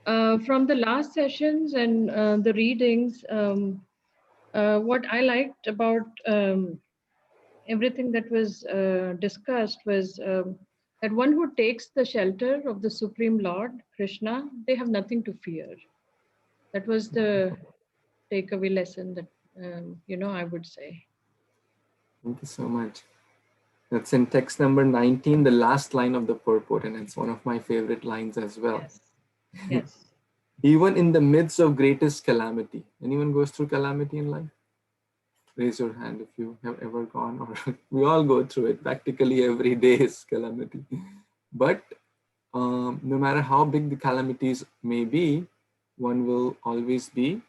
From the last sessions and the readings, what I liked about everything that was discussed was that one who takes the shelter of the Supreme Lord, Krishna, they have nothing to fear. That was the takeaway lesson that, I would say. Thank you so much. That's in text number 19, the last line of the purport, and it's one of my favorite lines as well. Yes. Yes. Even in the midst of greatest calamity. Anyone goes through calamity in life? Raise your hand if you have ever gone, or we all go through it. Practically every day is calamity. But no matter how big the calamities may be, one will always be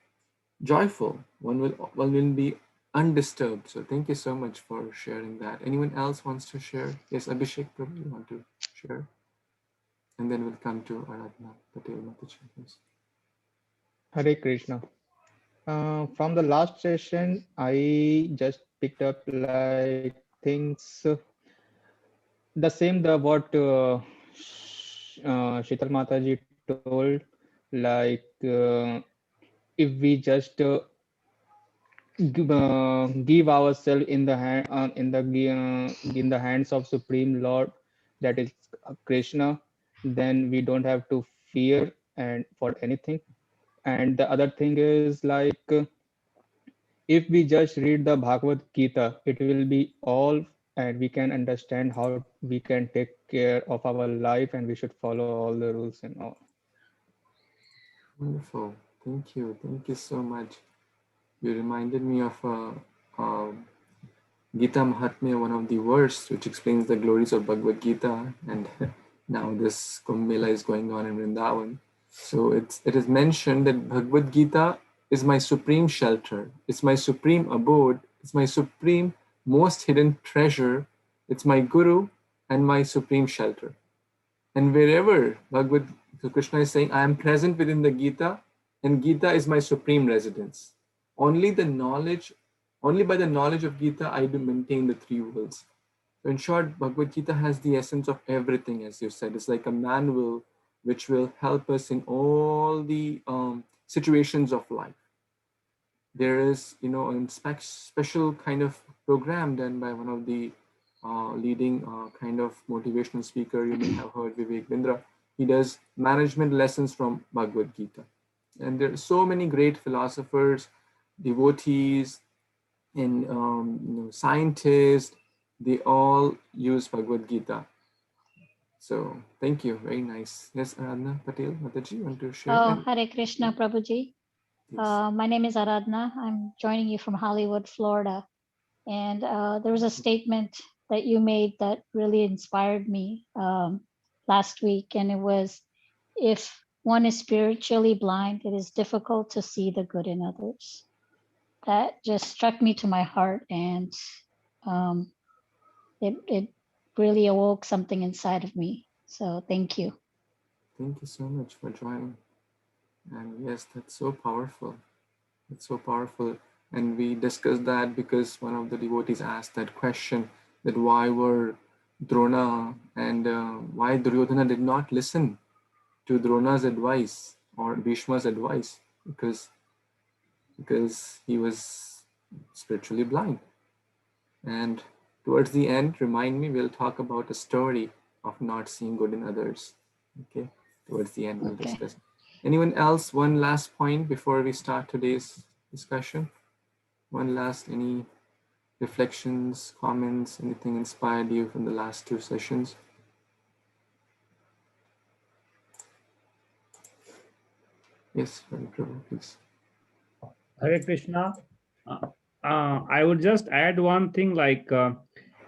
joyful. One will be undisturbed. So thank you so much for sharing that. Anyone else wants to share? Yes, Abhishek, probably you want to share, and then we'll come to Aradhana Patel Mataji. Yes. Hare Krishna. From the last session, I just picked up like things the same the what Shital Mataji told, like if we just give ourselves in the hand in the hands of Supreme Lord, that is Krishna, then we don't have to fear and for anything. And the other thing is like if we just read the Bhagavad Gita, it will be all and we can understand how we can take care of our life and we should follow all the rules and all. Wonderful. Thank you. Thank you so much. You reminded me of Gita Mahatmya, one of the verse which explains the glories of Bhagavad Gita, and now this Kumbh Mela is going on in Vrindavan. So it is mentioned that Bhagavad Gita is my supreme shelter, it's my supreme abode, it's my supreme most hidden treasure, it's my guru and my supreme shelter. And wherever Krishna is saying, I am present within the Gita, and Gita is my supreme residence. Only by the knowledge of Gita, I do maintain the three worlds. So in short, Bhagavad Gita has the essence of everything, as you said. It's like a manual which will help us in all the situations of life. There is, a special kind of program done by one of the leading kind of motivational speaker. You may have heard Vivek Bindra. He does management lessons from Bhagavad Gita. And there are so many great philosophers, devotees, and scientists. They all use Bhagavad Gita. So thank you. Very nice. Yes, Aradhana Patel, Mataji, you want to share? Oh, Hare Krishna, Prabhuji. Yes. My name is Aradhana. I'm joining you from Hollywood, Florida. And there was a statement that you made that really inspired me last week. And it was, if one is spiritually blind, it is difficult to see the good in others. That just struck me to my heart, and it really awoke something inside of me. So thank you. Thank you so much for joining. And yes, that's so powerful. It's so powerful. And we discussed that because one of the devotees asked that question, that why were Drona and why Duryodhana did not listen to Drona's advice or Bhishma's advice, because he was spiritually blind. And towards the end, remind me, we'll talk about a story of not seeing good in others. Okay, towards the end we'll discuss. Anyone else? One last point before we start today's discussion. Any reflections, comments, anything inspired you from the last two sessions? Yes, please. Hare Krishna. I would just add one thing, like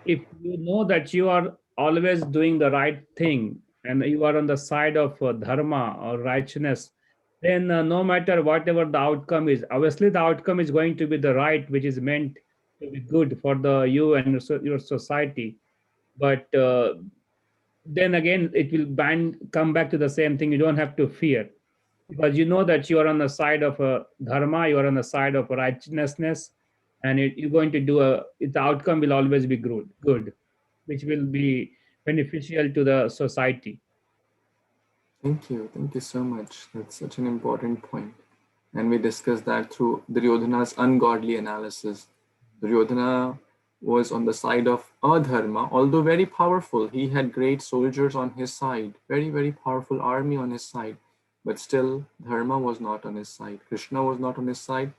if you know that you are always doing the right thing and you are on the side of dharma or righteousness, then no matter whatever the outcome is, obviously the outcome is going to be the right, which is meant to be good for you and your society. But then again, it will come back to the same thing. You don't have to fear, because you know that you are on the side of dharma, you are on the side of righteousness, and you're going to do the outcome will always be good, which will be beneficial to the society. Thank you so much. That's such an important point. And we discussed that through Duryodhana's ungodly analysis. Duryodhana was on the side of adharma, although very powerful. He had great soldiers on his side, very, very powerful army on his side. But still, dharma was not on his side. Krishna was not on his side.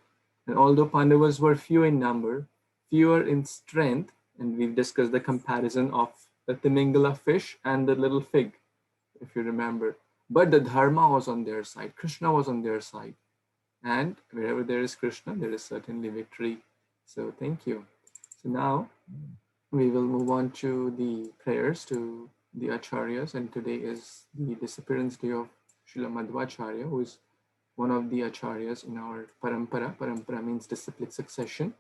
And although Pandavas were few in number, fewer in strength, and we've discussed the comparison of the Timingala fish and the little fig, if you remember. But the dharma was on their side. Krishna was on their side. And wherever there is Krishna, there is certainly victory. So thank you. So now we will move on to the prayers to the Acharyas. And today is the disappearance day of Srila Madhvacharya, who is one of the Acharyas in our parampara. Parampara means disciplic succession.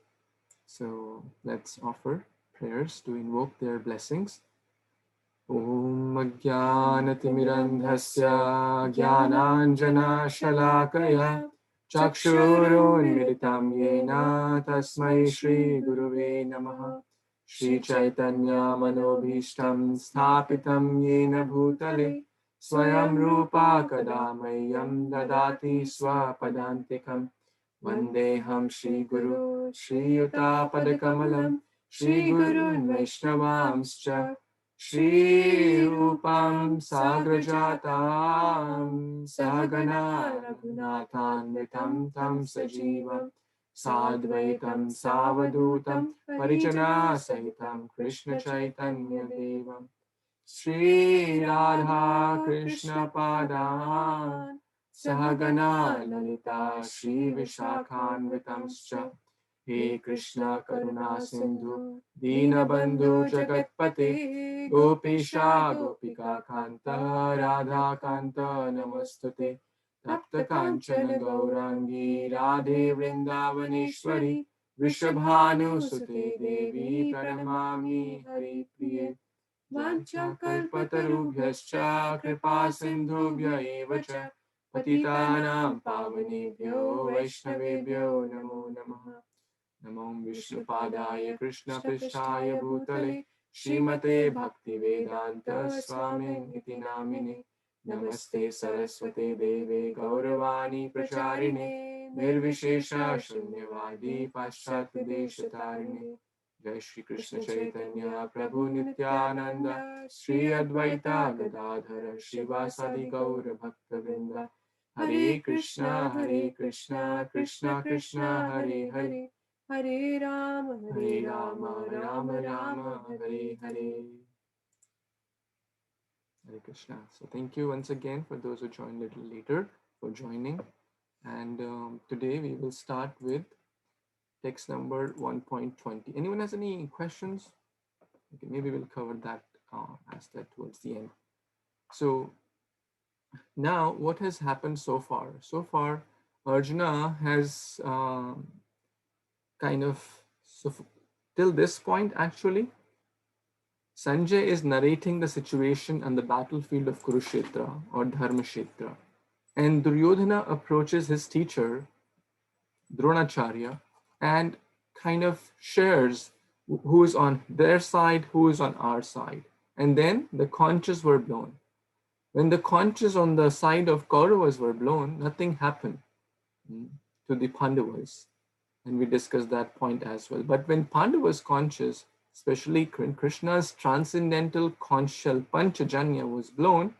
So let's offer prayers to invoke their blessings. Om Ajnanatirandhasya Jnananjana Shalakaya Chakshurunmilitam Yena Tasmai Shri Guruve Namaha Shri Chaitanya Manobhishtam Sthapitam Yena Bhutale Swayam Rupa Kadamayam Dadati Swapadantikam Vandeham Shri Guru Shri Yuta Padakamalam Shri Gurun Vaishnavamscha Shri Rupam Sagrajatam Sagana Raghunathanvitam Tam Sajivam Sadvaitam Savadutam Parijana Sahitam Krishna Chaitanya Devam Shri Radha Krishna Padan Sahagana Lalita Shri Vishakhanvitamscha He Krishna Karuna Sindhu Dina Bandhu Jagatpate Gopisha Gopika Kanta Radha Kanta Namastute Tapta Kanchana Gaurangi Radhe Vrindavaneshwari Vrishabhanu Sute Devi Pranamami Hari Priye Vancha Kalpatarubhyascha Kripa Sindhubhya Evacha Patitanam Pavanebhyo Vaishnavebhyo Namo Namaha Namo Vishnupadaya Krishna Prishthaya Bhutale Srimate Bhakti Vedanta Swamin Iti Namine Namaste Saraswate Deve Gauravani Pracharine Nirvishesha Shunyavadi Paschatya Deshatarine Jai Shri Krishna Chaitanya Prabhu Nityananda Shri Advaita Gadadhara Shivasadi Gaura Bhakta Vrinda Hare Krishna Krishna Krishna Hare Hare Hare Rama, Rama Rama, Hare Hare. Hare Krishna. So thank you once again for those who joined a little later for joining. And today we will start with text number 1.20. Anyone has any questions? Okay, maybe we'll cover that as that towards the end. So now what has happened so far? So far, Arjuna has till this point, actually, Sanjay is narrating the situation on the battlefield of Kurukshetra or Dharmashetra. And Duryodhana approaches his teacher, Dronacharya, and kind of shares who is on their side, who is on our side. And then the conches were blown. When the conches on the side of Kauravas were blown, nothing happened to the Pandavas. And we discussed that point as well. But when Pandava's conches, especially Krishna's transcendental conch shell Panchajanya was blown,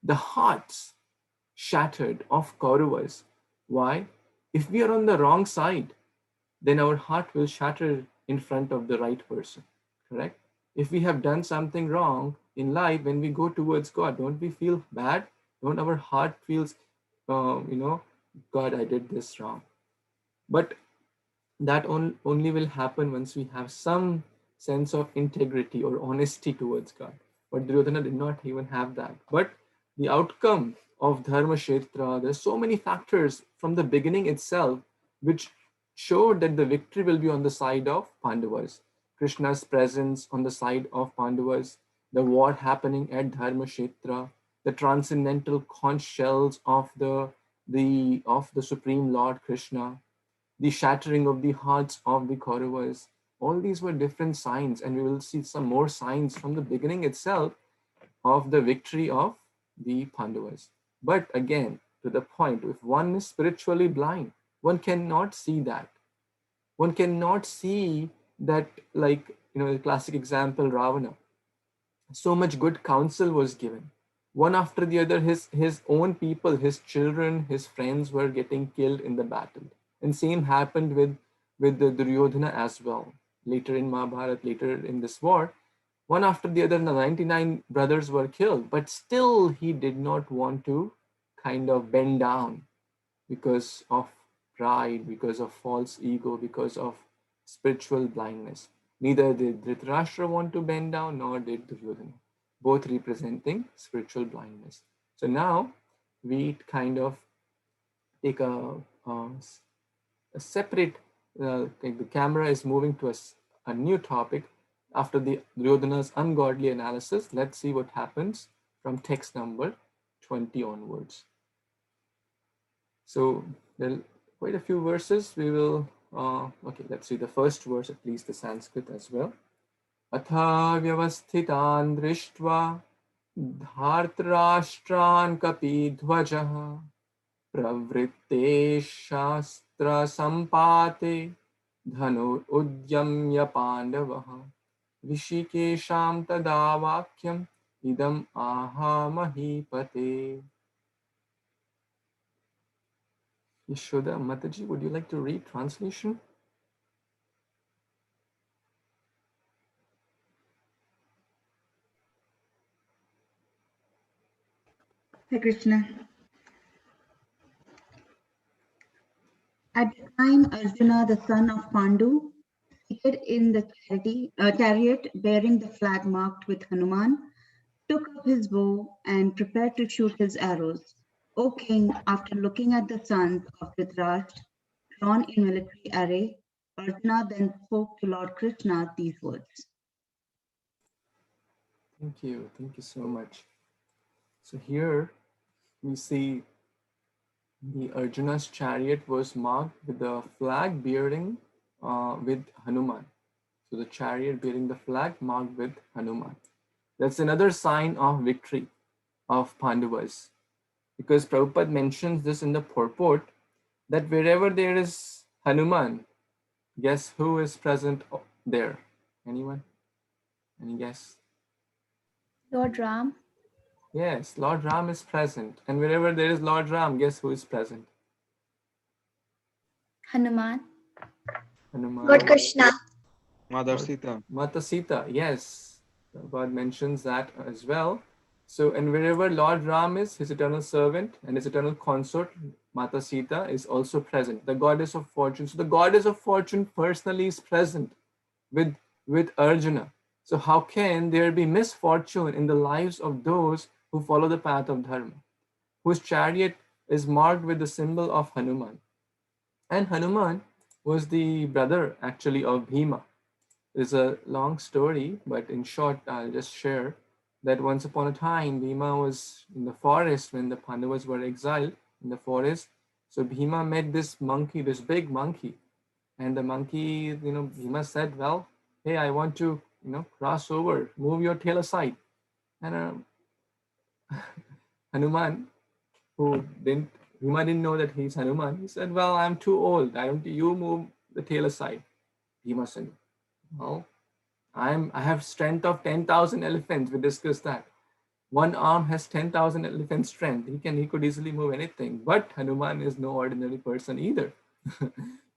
the hearts shattered of Kauravas. Why? If we are on the wrong side, then our heart will shatter in front of the right person, correct? If we have done something wrong in life, when we go towards God, don't we feel bad? Don't our heart feels, God, I did this wrong. But that only will happen once we have some sense of integrity or honesty towards God. But Duryodhana did not even have that. But the outcome of Dharmashetra, there's so many factors from the beginning itself which showed that the victory will be on the side of Pandavas. Krishna's presence on the side of Pandavas, the war happening at Dharmashetra, the transcendental conch shells of the Supreme Lord Krishna, the shattering of the hearts of the Kauravas. All these were different signs, and we will see some more signs from the beginning itself of the victory of the Pandavas. But again, to the point, if one is spiritually blind, one cannot see that. One cannot see that, like, the classic example, Ravana. So much good counsel was given. One after the other, his own people, his children, his friends were getting killed in the battle. And same happened with the Duryodhana as well. Later in Mahabharata, later in this war, one after the other, the 99 brothers were killed, but still he did not want to kind of bend down because of pride, because of false ego, because of spiritual blindness. Neither did Dhritarashtra want to bend down, nor did Duryodhana, both representing spiritual blindness. So now we kind of take a separate, like the camera is moving to a new topic after the Duryodhana's ungodly analysis. Let's see what happens from text number 20 onwards. So there are quite a few verses. We will, okay, let's see the first verse, at least the Sanskrit as well. Atha vyavasthitan drishtva dhartrashtra'n kapidhvajah pravritte shastra sampate dhanur udyamya pandavah rishikesham tada vakyam idam aha mahipate. Yashoda Mataji, would you like to read translation? Hare Krishna. At the time, Arjuna, the son of Pandu, seated in the chariot bearing the flag marked with Hanuman, took up his bow and prepared to shoot his arrows. O king, after looking at the sons of Dhritarashtra drawn in military array, Arjuna then spoke to Lord Krishna these words. Thank you so much. So here we see the Arjuna's chariot was marked with the flag bearing with Hanuman. So the chariot bearing the flag marked with Hanuman. That's another sign of victory of Pandavas, because Prabhupada mentions this in the purport that wherever there is Hanuman, guess who is present there? Anyone? Any guess? Lord Ram. Yes, Lord Ram is present. And wherever there is Lord Ram, guess who is present? Hanuman. Hanuman. Lord Krishna. Mother Sita. Mata Sita, yes. God mentions that as well. So, and wherever Lord Ram is, his eternal servant and his eternal consort, Mata Sita, is also present, the goddess of fortune. So the goddess of fortune personally is present with Arjuna. So how can there be misfortune in the lives of those who follow the path of Dharma, whose chariot is marked with the symbol of Hanuman? And Hanuman was the brother actually of Bhima. It's a long story, but in short, I'll just share that once upon a time, Bhima was in the forest when the Pandavas were exiled in the forest. So Bhima met this monkey, this big monkey. And the monkey, Bhima said, well, hey, I want to, cross over, move your tail aside. And Hanuman, Bhima didn't know that he's Hanuman. He said, well, I'm too old. You move the tail aside. Bhima said, well, I have strength of 10,000 elephants. We discussed that. One arm has 10,000 elephant strength. He could easily move anything. But Hanuman is no ordinary person either.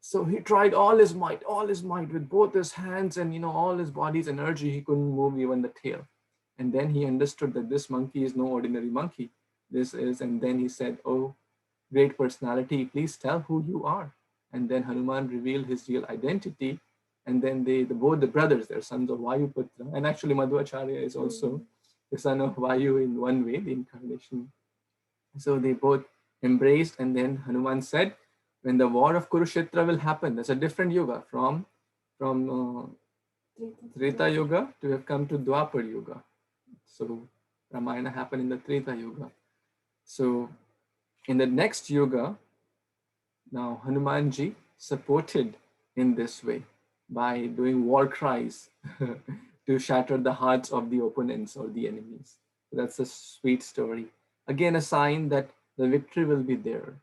So he tried all his might with both his hands and all his body's energy. He couldn't move even the tail. And then he understood that this monkey is no ordinary monkey. And then he said, oh, great personality, please tell who you are. And then Hanuman revealed his real identity. And then both the brothers, they're sons of Vayuputra. And actually Madhvacharya is also the son of Vayu in one way, the incarnation. So they both embraced, and then Hanuman said, when the war of Kurukshetra will happen, there's a different yuga from Treta Yuga to have come to Dwapar Yuga. So Ramayana happened in the Treta Yuga. So in the next yuga, now Hanumanji supported in this way by doing war cries to shatter the hearts of the opponents or the enemies. So that's a sweet story. Again, a sign that the victory will be there.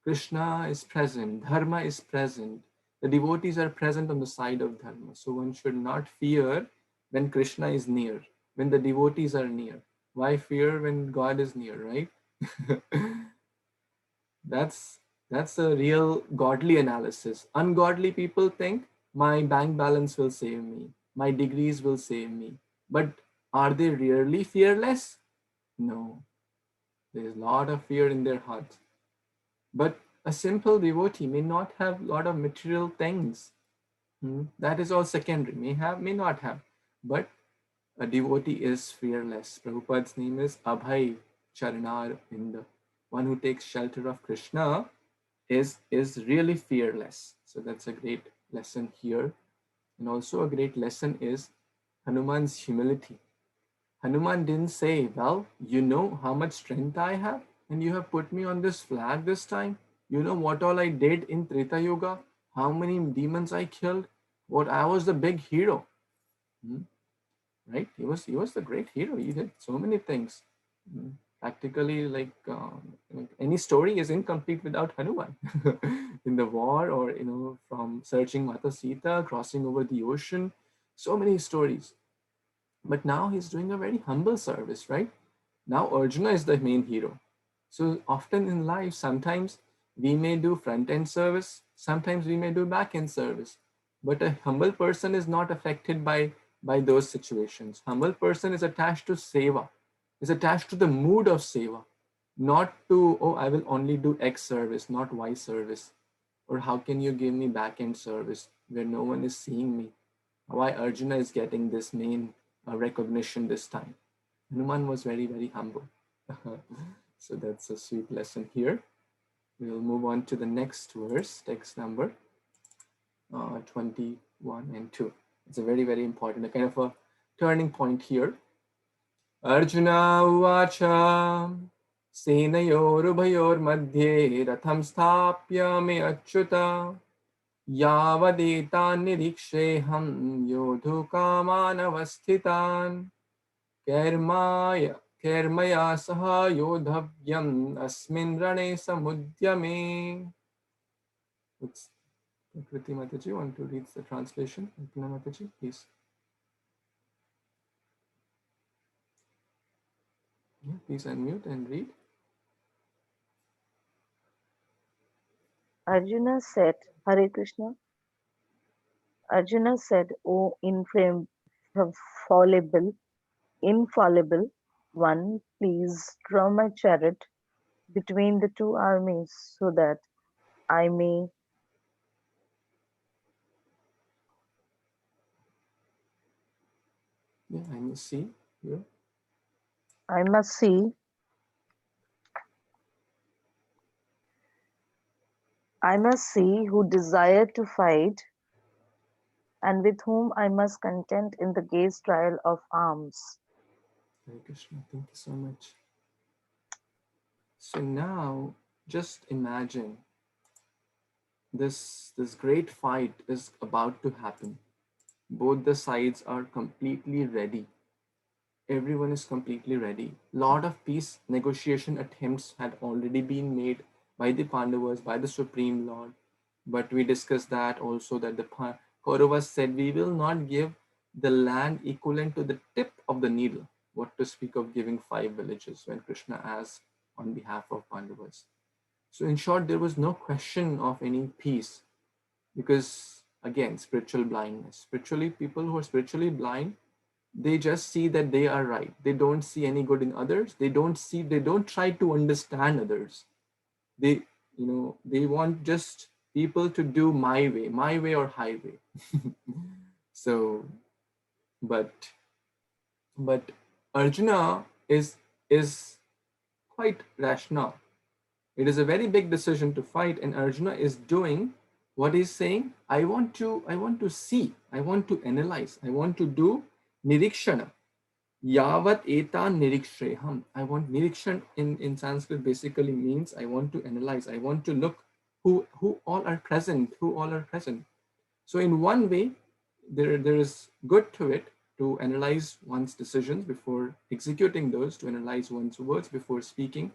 Krishna is present, Dharma is present. The devotees are present on the side of Dharma. So one should not fear when Krishna is near, when the devotees are near. Why fear when God is near, right? that's that's a real godly analysis. Ungodly people think my bank balance will save me, my degrees will save me. But are they really fearless? No, there is a lot of fear in their hearts. But a simple devotee may not have a lot of material things. That is all secondary. May have, may not have. But a devotee is fearless. Prabhupada's name is Abhay Charanar Inda. One who takes shelter of Krishna is really fearless. So that's a great lesson here. And also a great lesson is Hanuman's humility. Hanuman didn't say, well, you know how much strength I have, and you have put me on this flag this time. You know what all I did in Treta Yuga, how many demons I killed, what I was the big hero. Right? He was the great hero. He did so many things. Practically, like any story is incomplete without Hanuman. In the war, or from searching Mata Sita, crossing over the ocean, so many stories. But now he's doing a very humble service, right? Now Arjuna is the main hero. So often in life, sometimes we may do front end service, sometimes we may do back end service. But a humble person is not affected by those situations. Humble person is attached to seva, is attached to the mood of seva, not to, oh, I will only do X service, not Y service. Or how can you give me back end service where no one is seeing me? Why Arjuna is getting this main recognition this time? Hanuman was very, very humble. So that's a sweet lesson here. We'll move on to the next verse, text number 21 and 2. It's a very, very important, a kind of a turning point here. Arjuna uvacha senayorubhayor madhye ratham sthapya me achyuta yavadetan niriksheham yodhu kaman avasthitan Kermaya saha yodhavyam asmin rane samudyame. It's Kriti Mataji, want to read the translation? Kriti Mataji, please. Yeah, please unmute and read. Arjuna said, Hare Krishna. Arjuna said, O infallible one, please draw my chariot between the two armies so that I may Yeah, I must see here. I must see who desire to fight and with whom I must contend in the gay's trial of arms. Hare Krishna, thank you so much. So now, just imagine this great fight is about to happen. Both the sides are completely ready. Everyone is completely ready. Lot of peace negotiation attempts had already been made by the Pandavas, by the Supreme Lord. But we discussed that also, that the Kauravas said, we will not give the land equivalent to the tip of the needle. What to speak of giving 5 villages when Krishna asked on behalf of Pandavas. So in short, there was no question of any peace, because again, spiritual blindness. Spiritually, people who are spiritually blind, they just see that they are right. They don't see any good in others. They don't try to understand others. They want just people to do my way or highway. So, but Arjuna is quite rational. It is a very big decision to fight, and Arjuna is doing what he's saying. I want to see, I want to analyze, I want to do nirikshana. Yavat etan nirikshreham. I want nirikshan in Sanskrit basically means I want to analyze, I want to look who all are present, who all are present. So in one way, there is good to it, to analyze one's decisions before executing those, to analyze one's words before speaking,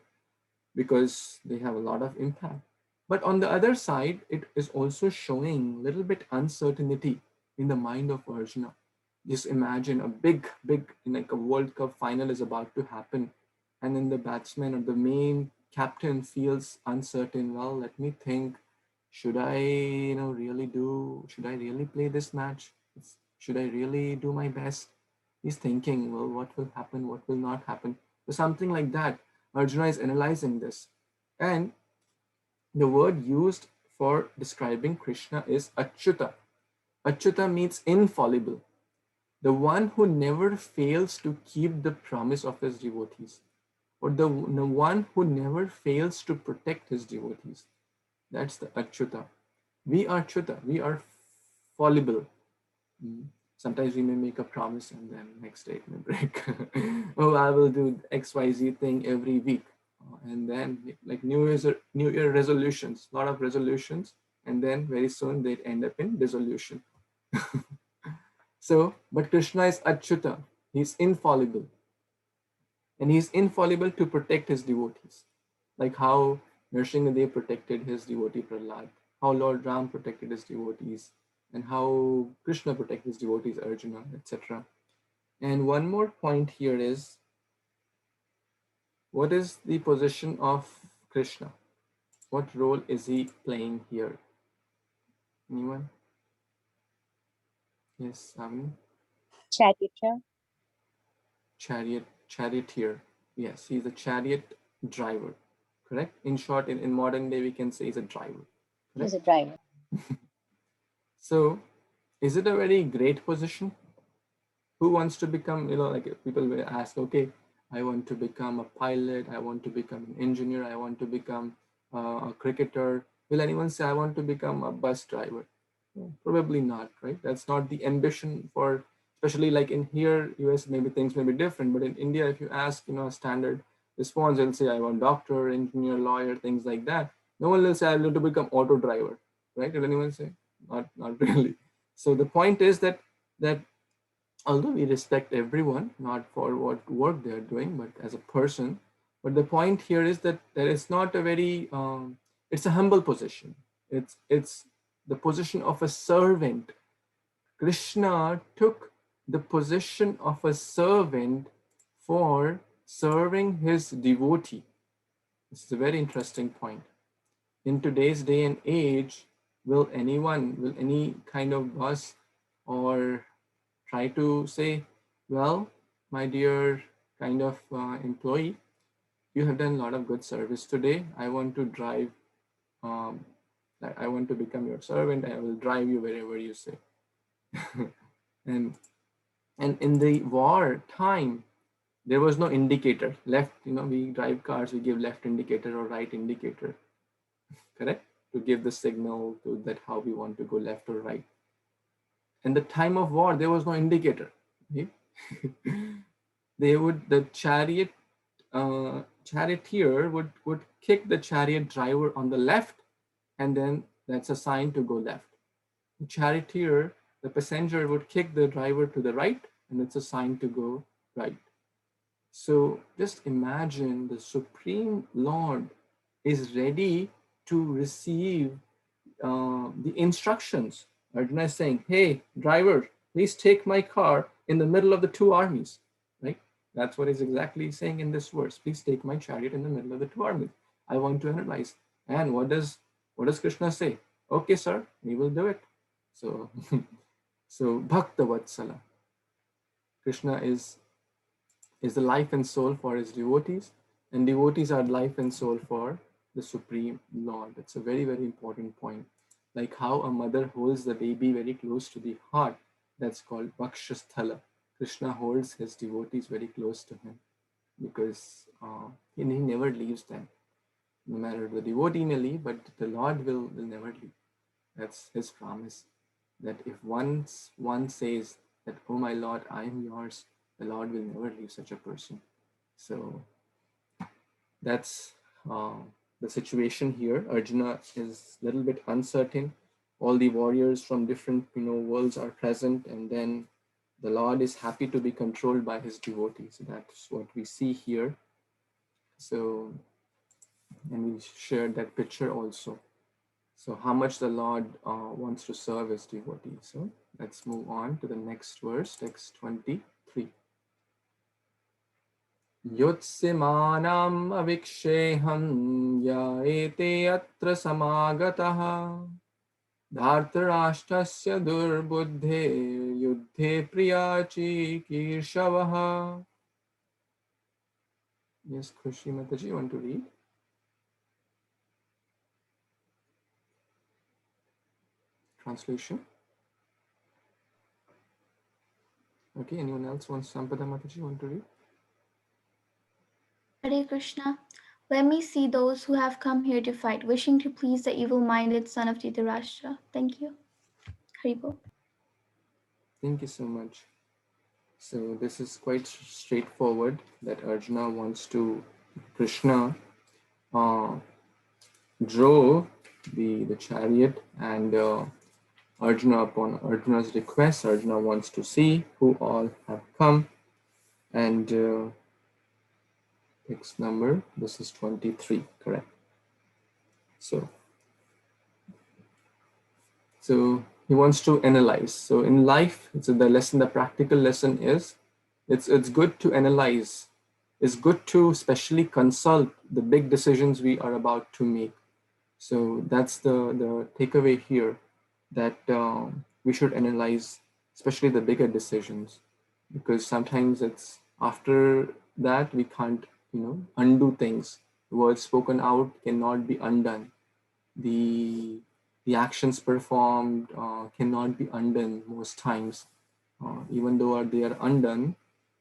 because they have a lot of impact. But on the other side, it is also showing a little bit uncertainty in the mind of Arjuna. Just imagine a big, like a World Cup final is about to happen, and then the batsman or the main captain feels uncertain. Well, let me think. Should I, should I really play this match? Should I really do my best? He's thinking, well, what will happen? What will not happen? So something like that. Arjuna is analyzing this. And the word used for describing Krishna is Achyuta. Achyuta means infallible, the one who never fails to keep the promise of his devotees, or the one who never fails to protect his devotees. That's the Achyuta. We are Achyuta, we are fallible. Sometimes we may make a promise and then next day it may break. Oh, I will do XYZ thing every week. And then like New Year resolutions, a lot of resolutions, and then very soon they end up in dissolution. So, but Krishna is Achyuta, he's infallible. And he's infallible to protect his devotees. Like how Nrsimhadev protected his devotee Prahlad, how Lord Ram protected his devotees, and how Krishna protected his devotees, Arjuna, etc. And one more point here is, what is the position of Krishna? What role is he playing here? Anyone? Yes, Avni? Charioteer. Yes, he's a chariot driver, correct? In short, in modern day, we can say he's a driver. Correct? He's a driver. So, is it a very great position? Who wants to become, like people will ask, okay, I want to become a pilot, I want to become an engineer, I want to become a cricketer. Will anyone say, I want to become a bus driver? Probably not, right? That's not the ambition for, especially like in here, US, maybe things may be different, but in India, if you ask, a standard response, they'll say, I want doctor, engineer, lawyer, things like that. No one will say, I want to become auto driver, right? Will anyone say? Not really. So the point is that although we respect everyone, not for what work they're doing, but as a person, but the point here is that it's not a very, it's a humble position. It's the position of a servant. Krishna took the position of a servant for serving his devotee. This is a very interesting point. In today's day and age, will any kind of boss or try to say, well, my dear kind of employee, you have done a lot of good service today. I want to drive, I want to become your servant. I will drive you wherever you say. and in the war time, there was no indicator. Left, we drive cars, we give left indicator or right indicator, correct? To give the signal to that how we want to go left or right. In the time of war, there was no indicator. Okay? The charioteer would kick the chariot driver on the left, and then that's a sign to go left. The charioteer, the passenger would kick the driver to the right, and it's a sign to go right. So just imagine the Supreme Lord is ready to receive the instructions. Arjuna is saying, hey, driver, please take my car in the middle of the two armies, right? That's what he's exactly saying in this verse. Please take my chariot in the middle of the two armies. I want to analyze. And what does Krishna say? Okay, sir, we will do it. So, so Bhakta Vatsala. Krishna is the life and soul for his devotees, and devotees are life and soul for the Supreme Lord. That's a very, very important point. Like how a mother holds the baby very close to the heart, that's called Vakshasthala. Krishna holds his devotees very close to him because he never leaves them. No matter the devotee may leave, but the Lord will never leave. That's his promise. That if once one says that, oh my Lord, I am yours, the Lord will never leave such a person. So that's the situation here. Arjuna is a little bit uncertain. All the warriors from different worlds are present, and then The Lord is happy to be controlled by his devotees. So that's what we see here. So, and we shared that picture also. So how much the Lord wants to serve his devotees. So let's move on to the next verse, text 23. Yotsimānam aviksheham yaete atra samāgataha dhartarashtasya durbuddhe yuddhe priyachi kirshavaha. Yes, Khushi Mataji, you want to read? Translation. Okay, anyone else wants? Sampada Mataji, want to read? Hare Krishna. Let me see those who have come here to fight, wishing to please the evil-minded son of Dhritarashtra. Thank you. Haribol. Thank you so much. So this is quite straightforward that Arjuna wants to, Krishna drove the chariot, and Arjuna, upon Arjuna's request, Arjuna wants to see who all have come, and text number, this is 23, correct? So he wants to analyze. So in life, the lesson, the practical lesson is, it's good to analyze. It's good to especially consult the big decisions we are about to make. So that's the takeaway here, that we should analyze, especially the bigger decisions, because sometimes it's after that we can't, undo things. The words spoken out cannot be undone. The actions performed cannot be undone most times. Even though they are undone,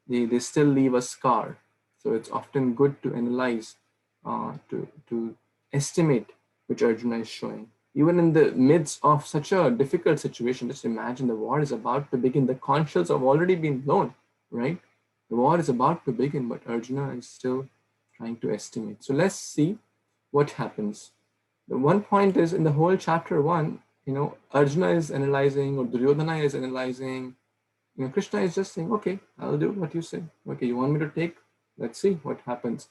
they still leave a scar. So it's often good to analyze, to estimate which Arjuna is showing. Even in the midst of such a difficult situation, just imagine the war is about to begin. The conch shells have already been blown, right? The war is about to begin, but Arjuna is still trying to estimate. So let's see what happens. The one point is, in the whole chapter 1, Arjuna is analyzing, or Duryodhana is analyzing. Krishna is just saying, okay, I'll do what you say. Okay, you want me to take? Let's see what happens.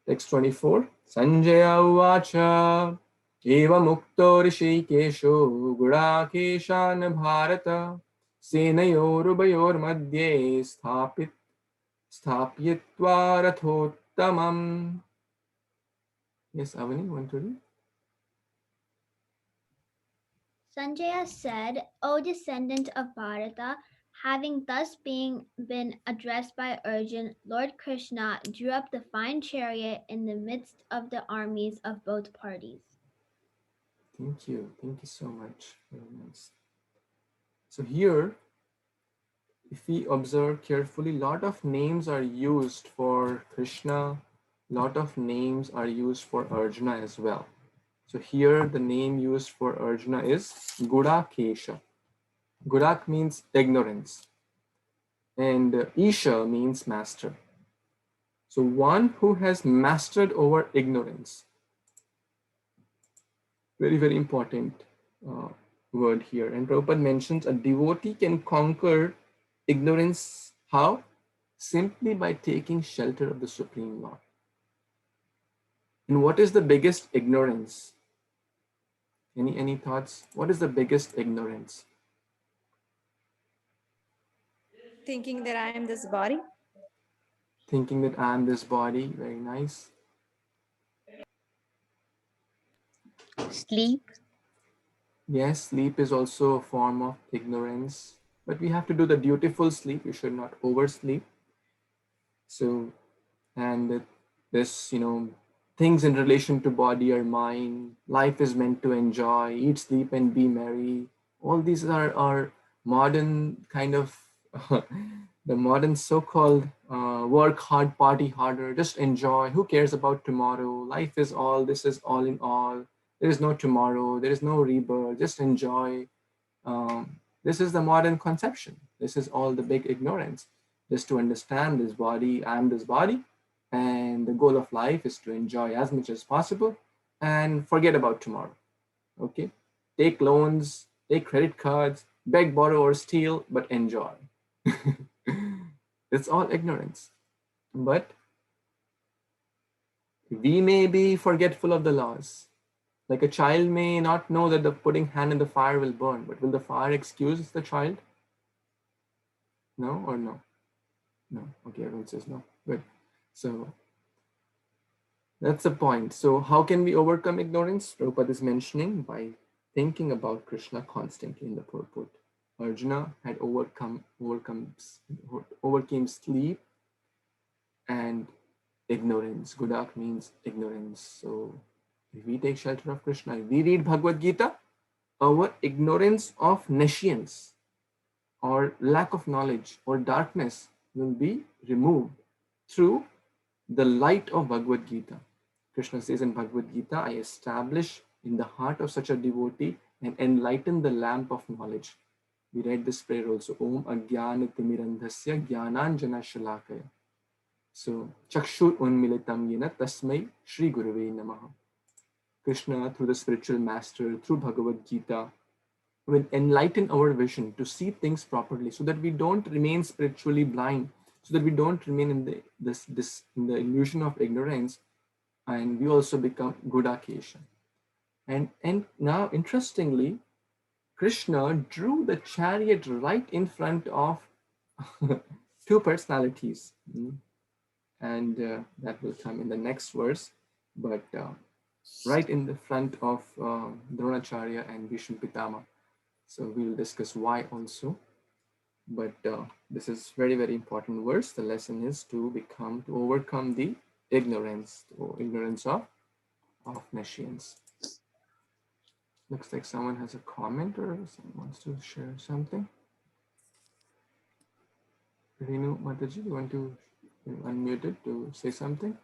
Text 24. Sanjaya uvacha eva mukto rishikesho gudakeshan bharata senayorubayor madhye sthapyitva rathottamam. Yes, Avani, want to read? Sanjaya said, O descendant of Bharata, having thus been addressed by Arjuna, Lord Krishna drew up the fine chariot in the midst of the armies of both parties. Thank you so much. Very nice. So here, if we observe carefully, lot of names are used for Krishna, lot of names are used for Arjuna as well. So here the name used for Arjuna is Gudakesha. Gudak means ignorance, and Isha means master. So one who has mastered over ignorance. Very, very important word here. And Prabhupada mentions a devotee can conquer ignorance. How? Simply by taking shelter of the Supreme Lord. And what is the biggest ignorance? Any thoughts? What is the biggest ignorance? Thinking that I am this body. Thinking that I am this body. Very nice. Sleep. Yes, sleep is also a form of ignorance, but we have to do the dutiful sleep. You should not oversleep. So, and this, things in relation to body or mind, life is meant to enjoy, eat, sleep, and be merry. All these are modern kind of, the modern so-called work hard, party harder, just enjoy. Who cares about tomorrow? Life is all, this is all in all. There is no tomorrow, there is no rebirth, just enjoy. This is the modern conception. This is all the big ignorance. Just to understand this body, I am this body, and the goal of life is to enjoy as much as possible and forget about tomorrow. Okay? Take loans, take credit cards, beg, borrow, or steal, but enjoy. It's all ignorance. But we may be forgetful of the laws. Like a child may not know that the putting hand in the fire will burn, but will the fire excuse the child? No or no? No. Okay, everyone says no. Good. So that's the point. So how can we overcome ignorance? Prabhupada is mentioning by thinking about Krishna constantly in the purport. Arjuna had overcame sleep and ignorance. Gudak means ignorance. So if we take shelter of Krishna, if we read Bhagavad Gita, our ignorance of nescience or lack of knowledge or darkness will be removed through the light of Bhagavad Gita. Krishna says in Bhagavad Gita, I establish in the heart of such a devotee and enlighten the lamp of knowledge. We read this prayer also. Om Agyana Timirandhasya Jnananjana Shalakaya. So, Chakshur Unmilitam Yena Tasmai Shri Guruve Namaha. Krishna, through the spiritual master, through Bhagavad Gita, will enlighten our vision to see things properly so that we don't remain spiritually blind, so that we don't remain in the illusion of ignorance, and we also become Gudakesha. And now, interestingly, Krishna drew the chariot right in front of two personalities. And that will come in the next verse. But right in the front of Dronacharya and Bhishma Pitama. So we'll discuss why also. But this is very, very important verse. The lesson is to overcome the ignorance of nescience. Looks like someone has a comment or someone wants to share something. Renu Mataji, you want to unmute it to say something?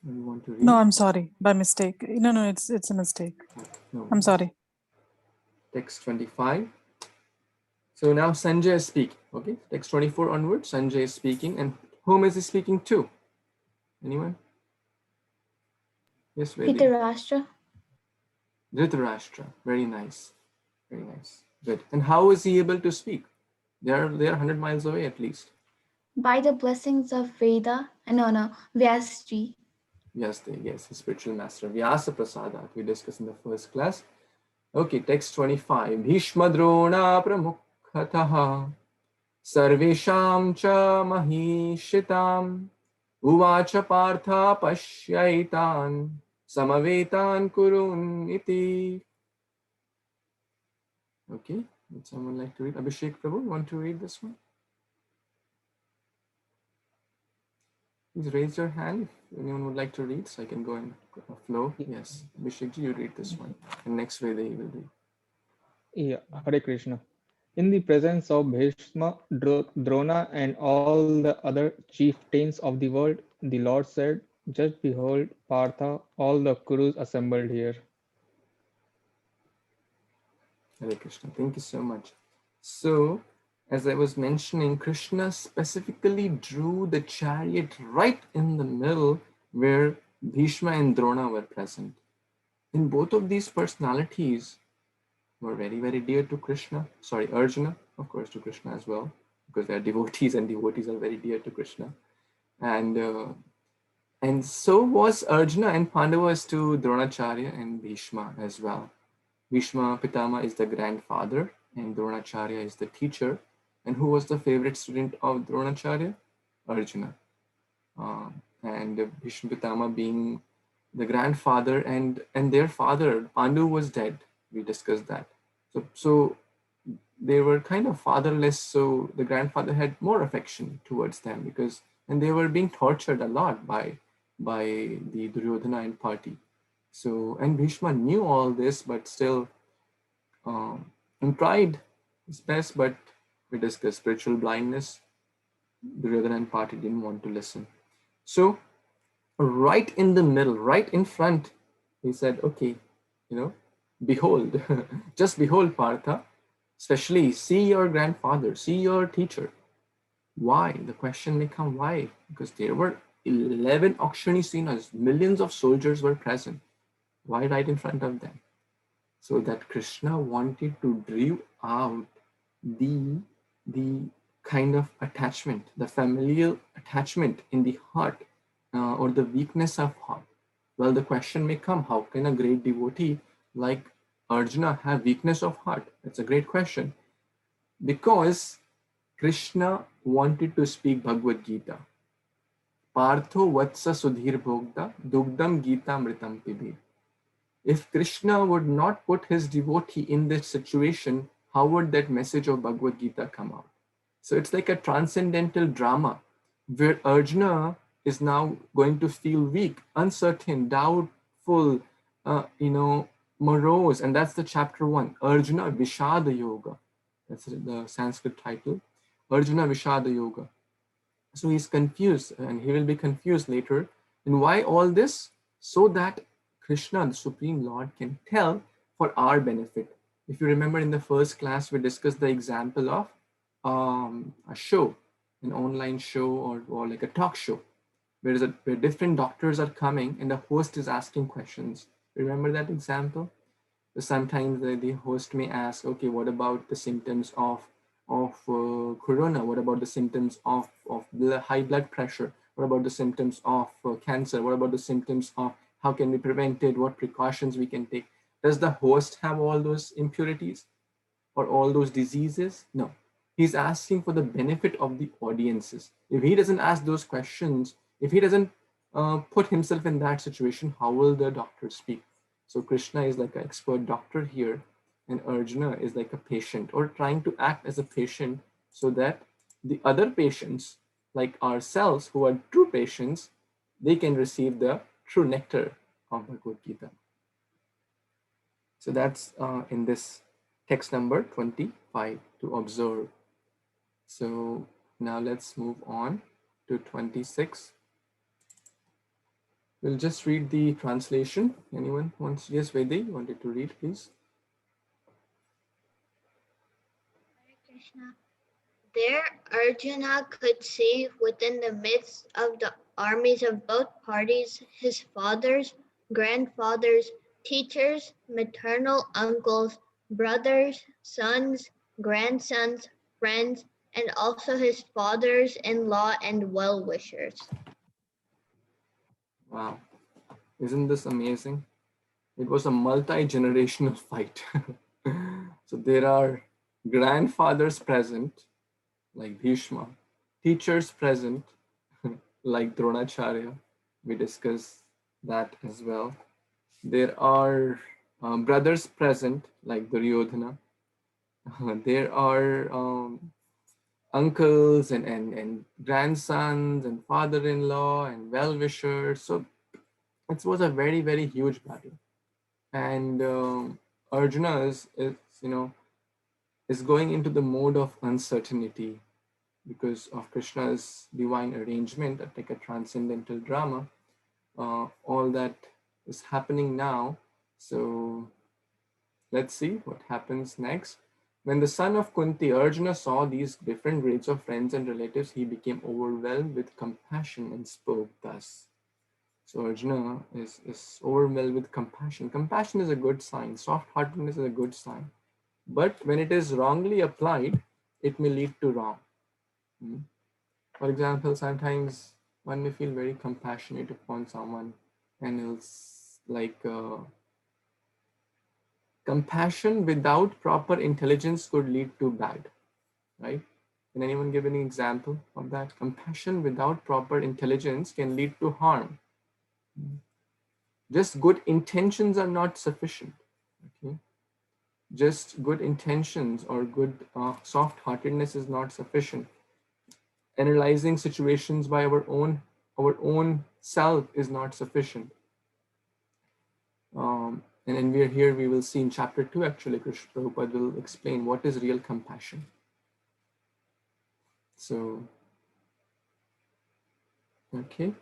You want to read? No, I'm sorry, by mistake. No, it's a mistake. No, I'm sorry. Text 25. So now Sanjay is speaking. Okay, text 24 onwards, Sanjay is speaking. And whom is he speaking to? Anyone? Yes, Vedi. Dhritarashtra. Dhritarashtra. Very nice. Very nice. Good. And how is he able to speak? They're 100 miles away at least. By the blessings of Vyasji. Yes, his spiritual master. Vyasa Prasada. We discussed in the first class. Okay, text 25. Bhishma Drona Pramukhataha Sarvesham cha Mahishitam Uvacha Partha Pashyaitan Samavetan Kurun iti. Okay, would someone like to read? Abhishek Prabhu, you want to read this one? Please raise your hand if anyone would like to read, so I can go and flow. Yes, Abhishek ji, you read this one. And next way they will read. Yeah, Hare Krishna. In the presence of Bhishma, Drona, and all the other chieftains of the world, the Lord said, just behold, Partha, all the Kurus assembled here. Hare Krishna. Thank you so much. So, as I was mentioning, Krishna specifically drew the chariot right in the middle where Bhishma and Drona were present. And both of these personalities were very, very dear to Krishna. Sorry, Arjuna, of course, to Krishna as well, because they are devotees and devotees are very dear to Krishna. And so was Arjuna and Pandavas to Dronacharya and Bhishma as well. Bhishma Pitama is the grandfather and Dronacharya is the teacher. And who was the favorite student of Dronacharya? Arjuna. And Bhishma Pitama being the grandfather and their father, Pandu, was dead. We discussed that. So they were kind of fatherless. So the grandfather had more affection towards them and they were being tortured a lot by the Duryodhana and party. So, and Bhishma knew all this, but still and tried his best, but we discussed spiritual blindness. Duryodhana and party didn't want to listen. So right in the middle, right in front, he said, okay, behold, just behold, Partha, especially see your grandfather, see your teacher. Why? The question may come, why? Because there were 11 Akshani Senas, millions of soldiers were present. Why right in front of them? So that Krishna wanted to drive out the the kind of attachment, the familial attachment in the heart, or the weakness of heart. Well, the question may come, how can a great devotee like Arjuna have weakness of heart? That's a great question. Because Krishna wanted to speak Bhagavad Gita. Partho vatsa sudhir bhogda dugdam gita mritam pibe. If Krishna would not put his devotee in this situation, how would that message of Bhagavad Gita come out? So it's like a transcendental drama where Arjuna is now going to feel weak, uncertain, doubtful, morose. And that's the chapter 1, Arjuna Vishada Yoga. That's the Sanskrit title, Arjuna Vishada Yoga. So he's confused, and he will be confused later. And why all this? So that Krishna, the Supreme Lord, can tell for our benefit. If you remember in the first class, we discussed the example of a show, an online show, or like a talk show, where different doctors are coming and the host is asking questions. Remember that example? So sometimes the host may ask, okay, what about the symptoms of corona? What about the symptoms of high blood pressure? What about the symptoms of cancer? What about the symptoms of how can we prevent it? What precautions we can take? Does the host have all those impurities or all those diseases? No. He's asking for the benefit of the audiences. If he doesn't ask those questions, if he doesn't put himself in that situation, how will the doctor speak? So Krishna is like an expert doctor here, and Arjuna is like a patient, or trying to act as a patient, so that the other patients, like ourselves who are true patients, they can receive the true nectar of Bhagavad Gita. So that's in this text number 25 to observe. So now let's move on to 26. We'll just read the translation. Anyone wants? Yes, Vedi, wanted to read, please. Krishna. There Arjuna could see within the midst of the armies of both parties his fathers, grandfathers, teachers, maternal uncles, brothers, sons, grandsons, friends, and also his fathers-in-law and well-wishers. Wow, isn't this amazing? It was a multi-generational fight. So there are grandfathers present, like Bhishma, teachers present, like Dronacharya. We discussed that as well. There are brothers present, like Duryodhana. There are uncles and grandsons and father-in-law and well-wishers. So it was a very, very huge battle. And Arjuna is going into the mode of uncertainty because of Krishna's divine arrangement, like a transcendental drama. All that is happening now. So let's see what happens next. When the son of Kunti, Arjuna, saw these different grades of friends and relatives, he became overwhelmed with compassion and spoke thus. So Arjuna is overwhelmed with compassion. Compassion is a good sign. Soft-heartedness is a good sign. But when it is wrongly applied, it may lead to wrong. For example, sometimes one may feel very compassionate upon someone, and it's like compassion without proper intelligence could lead to bad, right? Can anyone give any example of that? Compassion without proper intelligence can lead to harm. Just good intentions are not sufficient. Okay, just good intentions or good soft-heartedness is not sufficient. Analyzing situations by our own self is not sufficient. And we're here, we will see in chapter 2, actually, Krishna Prabhupada will explain what is real compassion. So, okay.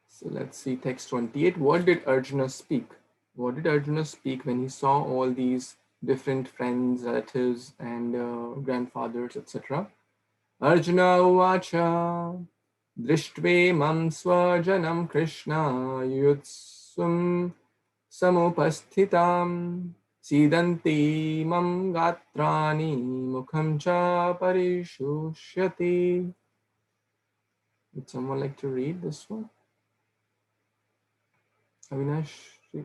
So let's see text 28. What did Arjuna speak? What did Arjuna speak when he saw all these different friends, relatives, and grandfathers, etc.? Arjuna uvacha drishtve mam swajanam Krishna yutsum samupasthitam Sidanti mam gatrani mukham cha parishushati. Would someone like to read this one? Avinash,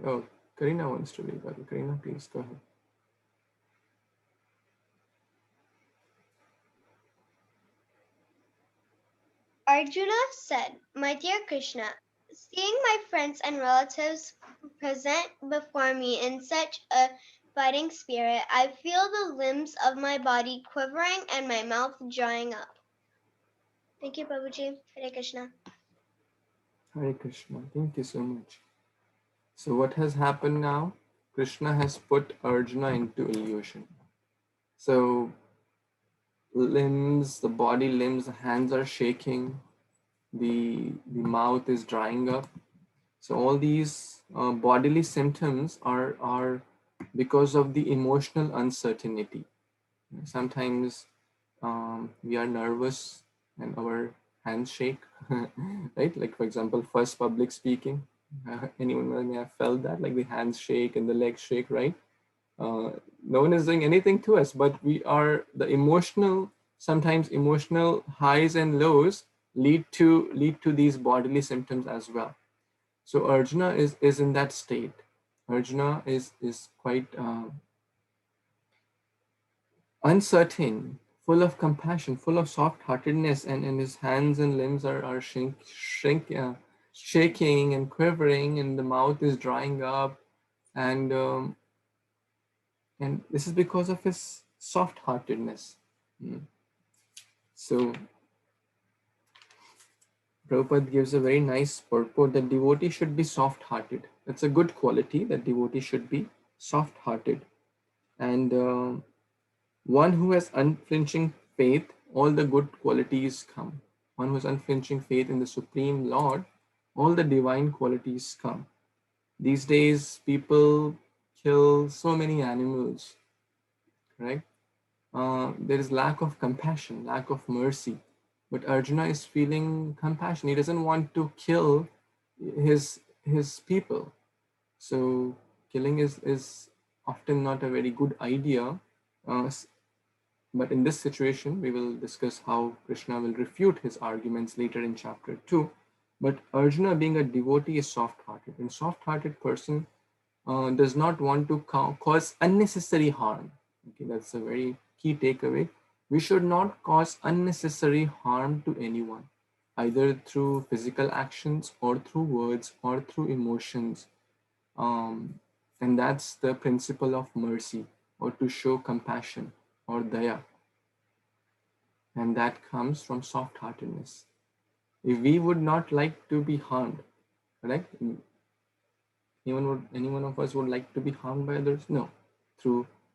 oh, Karina wants to read. Okay, Karina, please go ahead. Arjuna said, "My dear Krishna, seeing my friends and relatives present before me in such a fighting spirit, I feel the limbs of my body quivering and my mouth drying up." Thank you, Prabhuji. Hare Krishna. Hare Krishna. Thank you so much. So what has happened now? Krishna has put Arjuna into illusion. So limbs, the body limbs, the hands are shaking, the mouth is drying up. So all these bodily symptoms are because of the emotional uncertainty. Sometimes we are nervous and our hands shake, right? Like for example, first public speaking. Anyone may have felt that, like the hands shake and the legs shake, right? No one is doing anything to us, but we are the emotional. Sometimes emotional highs and lows lead to these bodily symptoms as well. So Arjuna is in that state. Arjuna is quite uncertain, full of compassion, full of soft-heartedness, and his hands and limbs are shaking and quivering, and the mouth is drying up, and this is because of his soft-heartedness. So Prabhupada gives a very nice purport that devotee should be soft-hearted. That's a good quality, that devotee should be soft-hearted. And one who has unflinching faith, all the good qualities come. One who has unflinching faith in the Supreme Lord, all the divine qualities come. These days, people kill so many animals, right? There is lack of compassion, lack of mercy. But Arjuna is feeling compassion. He doesn't want to kill his people. So killing is often not a very good idea. But in this situation, we will discuss how Krishna will refute his arguments later in chapter 2. But Arjuna, being a devotee, is soft-hearted. And soft-hearted person does not want to cause unnecessary harm. Okay, that's a very key takeaway. We should not cause unnecessary harm to anyone, either through physical actions or through words or through emotions. And that's the principle of mercy, or to show compassion or daya. And that comes from soft-heartedness. If we would not like to be harmed, correct? Any one of us would like to be harmed by others? No.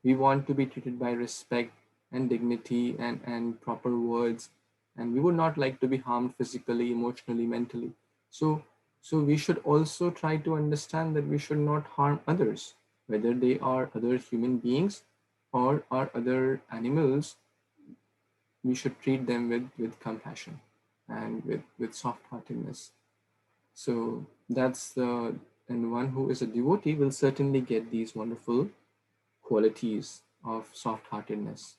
We want to be treated by respect and dignity and proper words, and we would not like to be harmed physically, emotionally, mentally. So we should also try to understand that we should not harm others, whether they are other human beings or are other animals. We should treat them with compassion and with soft-heartedness. So and one who is a devotee will certainly get these wonderful qualities of soft-heartedness.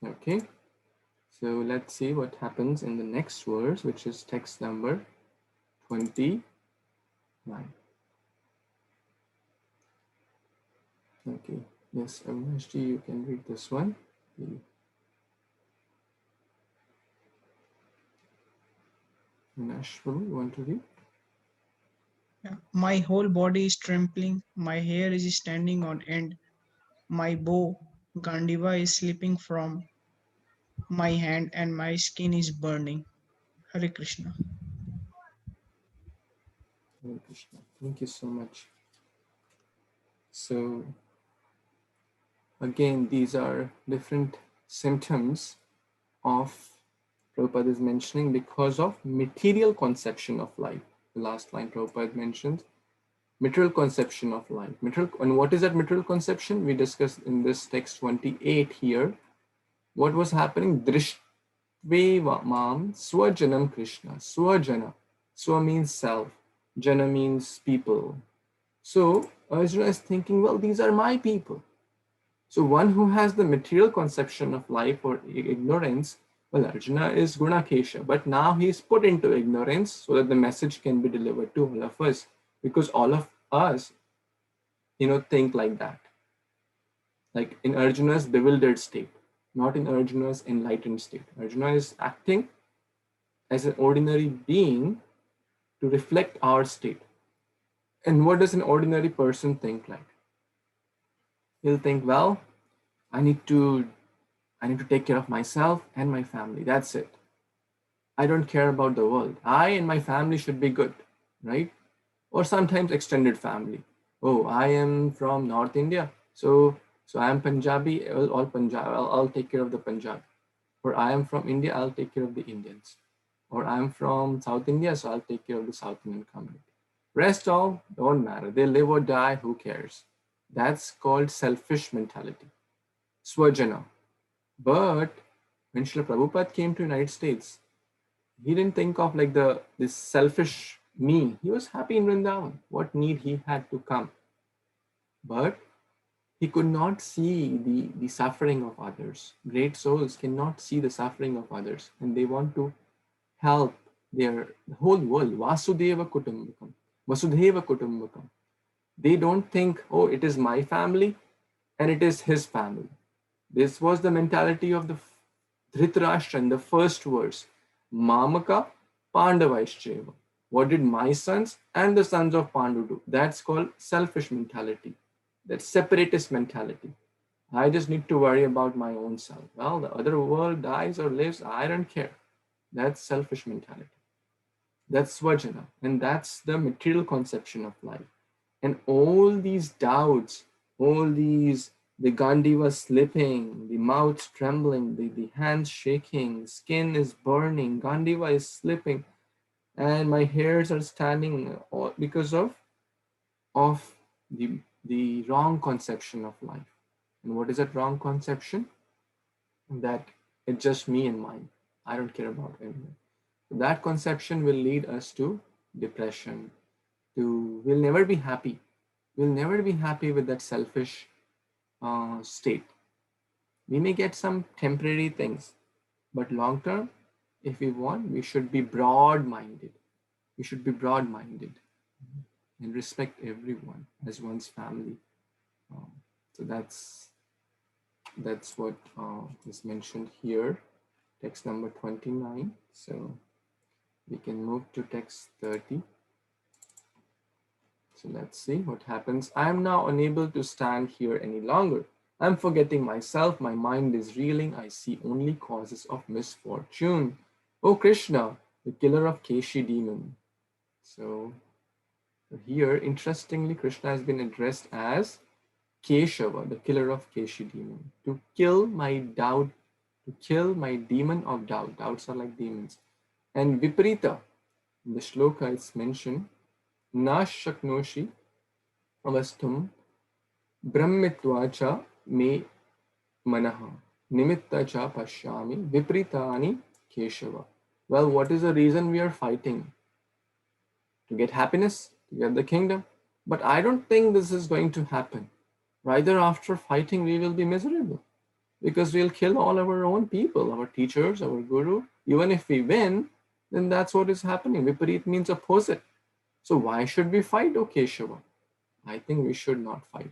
Okay, so let's see what happens in the next verse, which is text number 29. Okay, yes, Avinashji, you can read this one. Nashville, you want to read? My whole body is trembling, my hair is standing on end, my bow, Gandiva, is slipping from my hand, and my skin is burning. Hare Krishna. Hare Krishna. Thank you so much. So, again, these are different symptoms of Prabhupada is mentioning because of material conception of life. The last line Prabhupada mentions, material conception of life. And what is that material conception? We discussed in this text 28 here. What was happening? Drishtve mam swajanam Krishna. Swajana. Swa means self. Jana means people. So Arjuna is thinking, well, these are my people. So one who has the material conception of life or ignorance, well, Arjuna is Gunakesha, but now he's put into ignorance so that the message can be delivered to all of us, because all of us, think like that. Like in Arjuna's bewildered state, not in Arjuna's enlightened state. Arjuna is acting as an ordinary being to reflect our state. And what does an ordinary person think like? He'll think, well, I need to take care of myself and my family. That's it. I don't care about the world. I and my family should be good, right? Or sometimes extended family. Oh, I am from North India, so I am Punjabi. All Punjab. I'll take care of the Punjab. Or I am from India. I'll take care of the Indians. Or I am from South India, so I'll take care of the South Indian community. Rest all don't matter. They live or die. Who cares? That's called selfish mentality. Swajana. But when Srila Prabhupada came to United States, he didn't think of like this selfish me. He was happy in Vrindavan. What need he had to come? But he could not see the suffering of others. Great souls cannot see the suffering of others, and they want to help the whole world. Vasudeva Kutumbakam. Vasudheva Kutumbakam. They don't think, oh, it is my family and it is his family. This was the mentality of the Dhritarashtra in the first verse. Mamaka Pandavaishcheva. What did my sons and the sons of Pandu do? That's called selfish mentality. That's separatist mentality. I just need to worry about my own self. Well, the other world dies or lives, I don't care. That's selfish mentality. That's Svajana. And that's the material conception of life. And all these doubts, all these, the Gandiva slipping, the mouth trembling, the hands shaking, skin is burning, Gandiva is slipping, and my hairs are standing because of the wrong conception of life. And what is that wrong conception? That it's just me and mine. I don't care about anyone. So that conception will lead us to depression. We'll never be happy. We'll never be happy with that selfish state. We may get some temporary things, but long term, if we want, we should be broad-minded. We should be broad-minded and respect everyone as one's family. So that's what is mentioned here, text number 29. So we can move to text 30. So let's see what happens. I am now unable to stand here any longer. I'm forgetting myself. My mind is reeling. I see only causes of misfortune. Oh Krishna, the killer of Keshi demon. So here, interestingly, Krishna has been addressed as Keshava, the killer of Keshi demon. To kill my doubt, to kill my demon of doubt. Doubts are like demons. And Viparita, in the shloka it's mentioned, Na shaknoshi avastum brahmitva cha me manaha nimitta cha pashyami vipritani keshava. Well, what is the reason we are fighting? To get happiness, to get the kingdom. But I don't think this is going to happen. Rather, after fighting, we will be miserable because we'll kill all our own people, our teachers, our guru. Even if we win, then that's what is happening. Viparit means opposite. So why should we fight, O Keshava? I think we should not fight.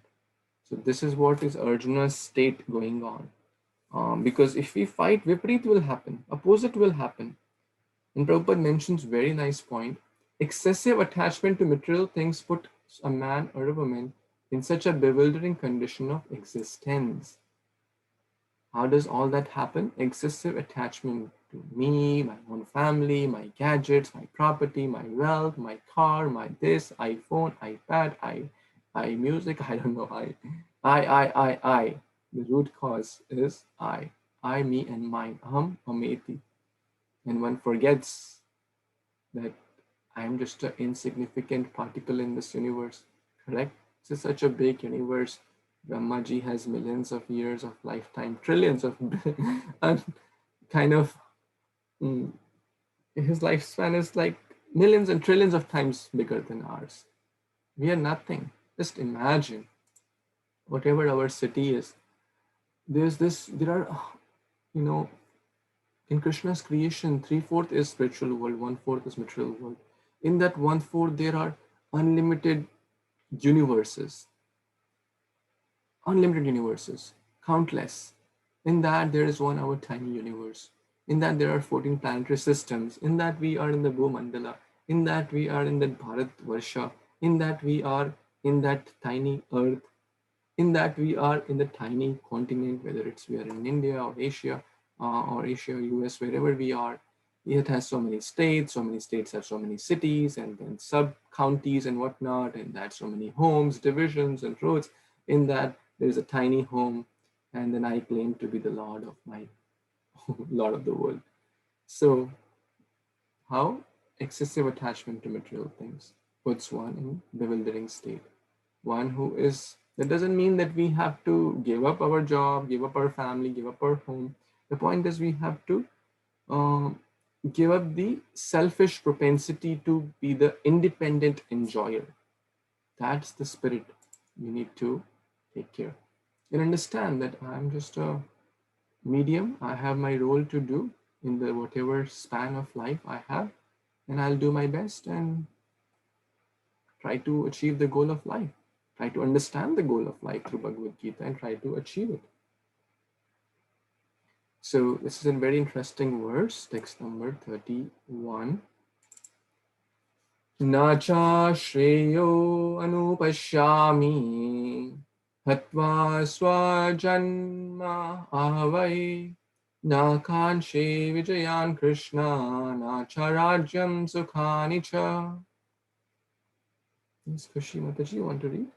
So this is what is Arjuna's state going on. Because if we fight, Viparit will happen. Opposite will happen. And Prabhupada mentions very nice point. Excessive attachment to material things put a man or a woman in such a bewildering condition of existence. How does all that happen? Excessive attachment to me, my own family, my gadgets, my property, my wealth, my car, my this, iPhone, iPad, I music, I don't know, I. The root cause is I, me and mine, aham, ameti. And one forgets that I am just an insignificant particle in this universe, correct? This is such a big universe. Brahmaji has millions of years of lifetime, trillions of, and kind of, his lifespan is like millions and trillions of times bigger than ours. We are nothing. Just imagine, whatever our city is, there are, in Krishna's creation, 3/4 is spiritual world, 1/4 is material world. In that 1/4, there are unlimited universes, countless. In that, there is one our tiny universe. In that, there are 14 planetary systems. In that, we are in the Bhumandala. In that, we are in the Bharat Varsha. In that, we are in that tiny earth. In that, we are in the tiny continent, whether we are in India or Asia, US, wherever we are. It has so many states have so many cities and then sub counties and whatnot, and that so many homes, divisions, and roads. In that, there's a tiny home, and then I claim to be the Lord of my Lord of the world. So, how excessive attachment to material things puts one in bewildering state. One who is, that doesn't mean that we have to give up our job, give up our family, give up our home. The point is we have to give up the selfish propensity to be the independent enjoyer. That's the spirit we need to take care. And understand that I'm just a medium. I have my role to do in the whatever span of life I have, and I'll do my best and try to achieve the goal of life. Try to understand the goal of life through Bhagavad Gita and try to achieve it. So this is a very interesting verse, text number 31. Nacha shreyo anupashyami hatva swajanma avai na kanshe vijayan krishna na cha rajyam sukhani cha. Ms. Kushi Mataji, you want to read?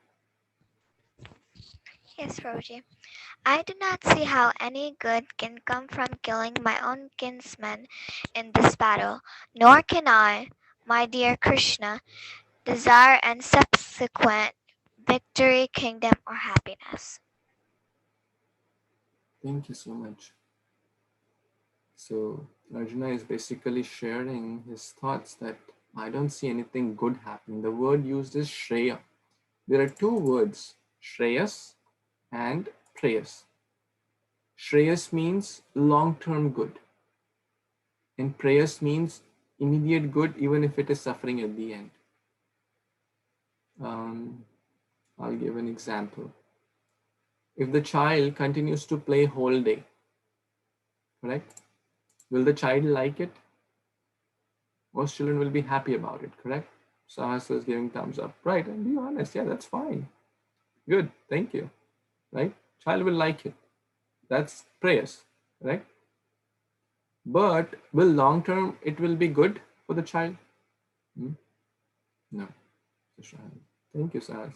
Yes, Prabhuji. I do not see how any good can come from killing my own kinsmen in this battle, nor can I, my dear Krishna, desire any subsequent victory, kingdom, or happiness. Thank you so much. So Arjuna is basically sharing his thoughts that I don't see anything good happening. The word used is Shreya. There are two words, Shreyas and Preyas. Shreyas means long-term good, and Preyas means immediate good, even if it is suffering at the end. I'll give an example. If the child continues to play whole day, correct? Will the child like it? Most children will be happy about it, correct? Sahasa is giving thumbs up. Right, and be honest, yeah, that's fine. Good, thank you. Right? Child will like it. That's prayers, right? But will long term it will be good for the child? No. Thank you, Sahas.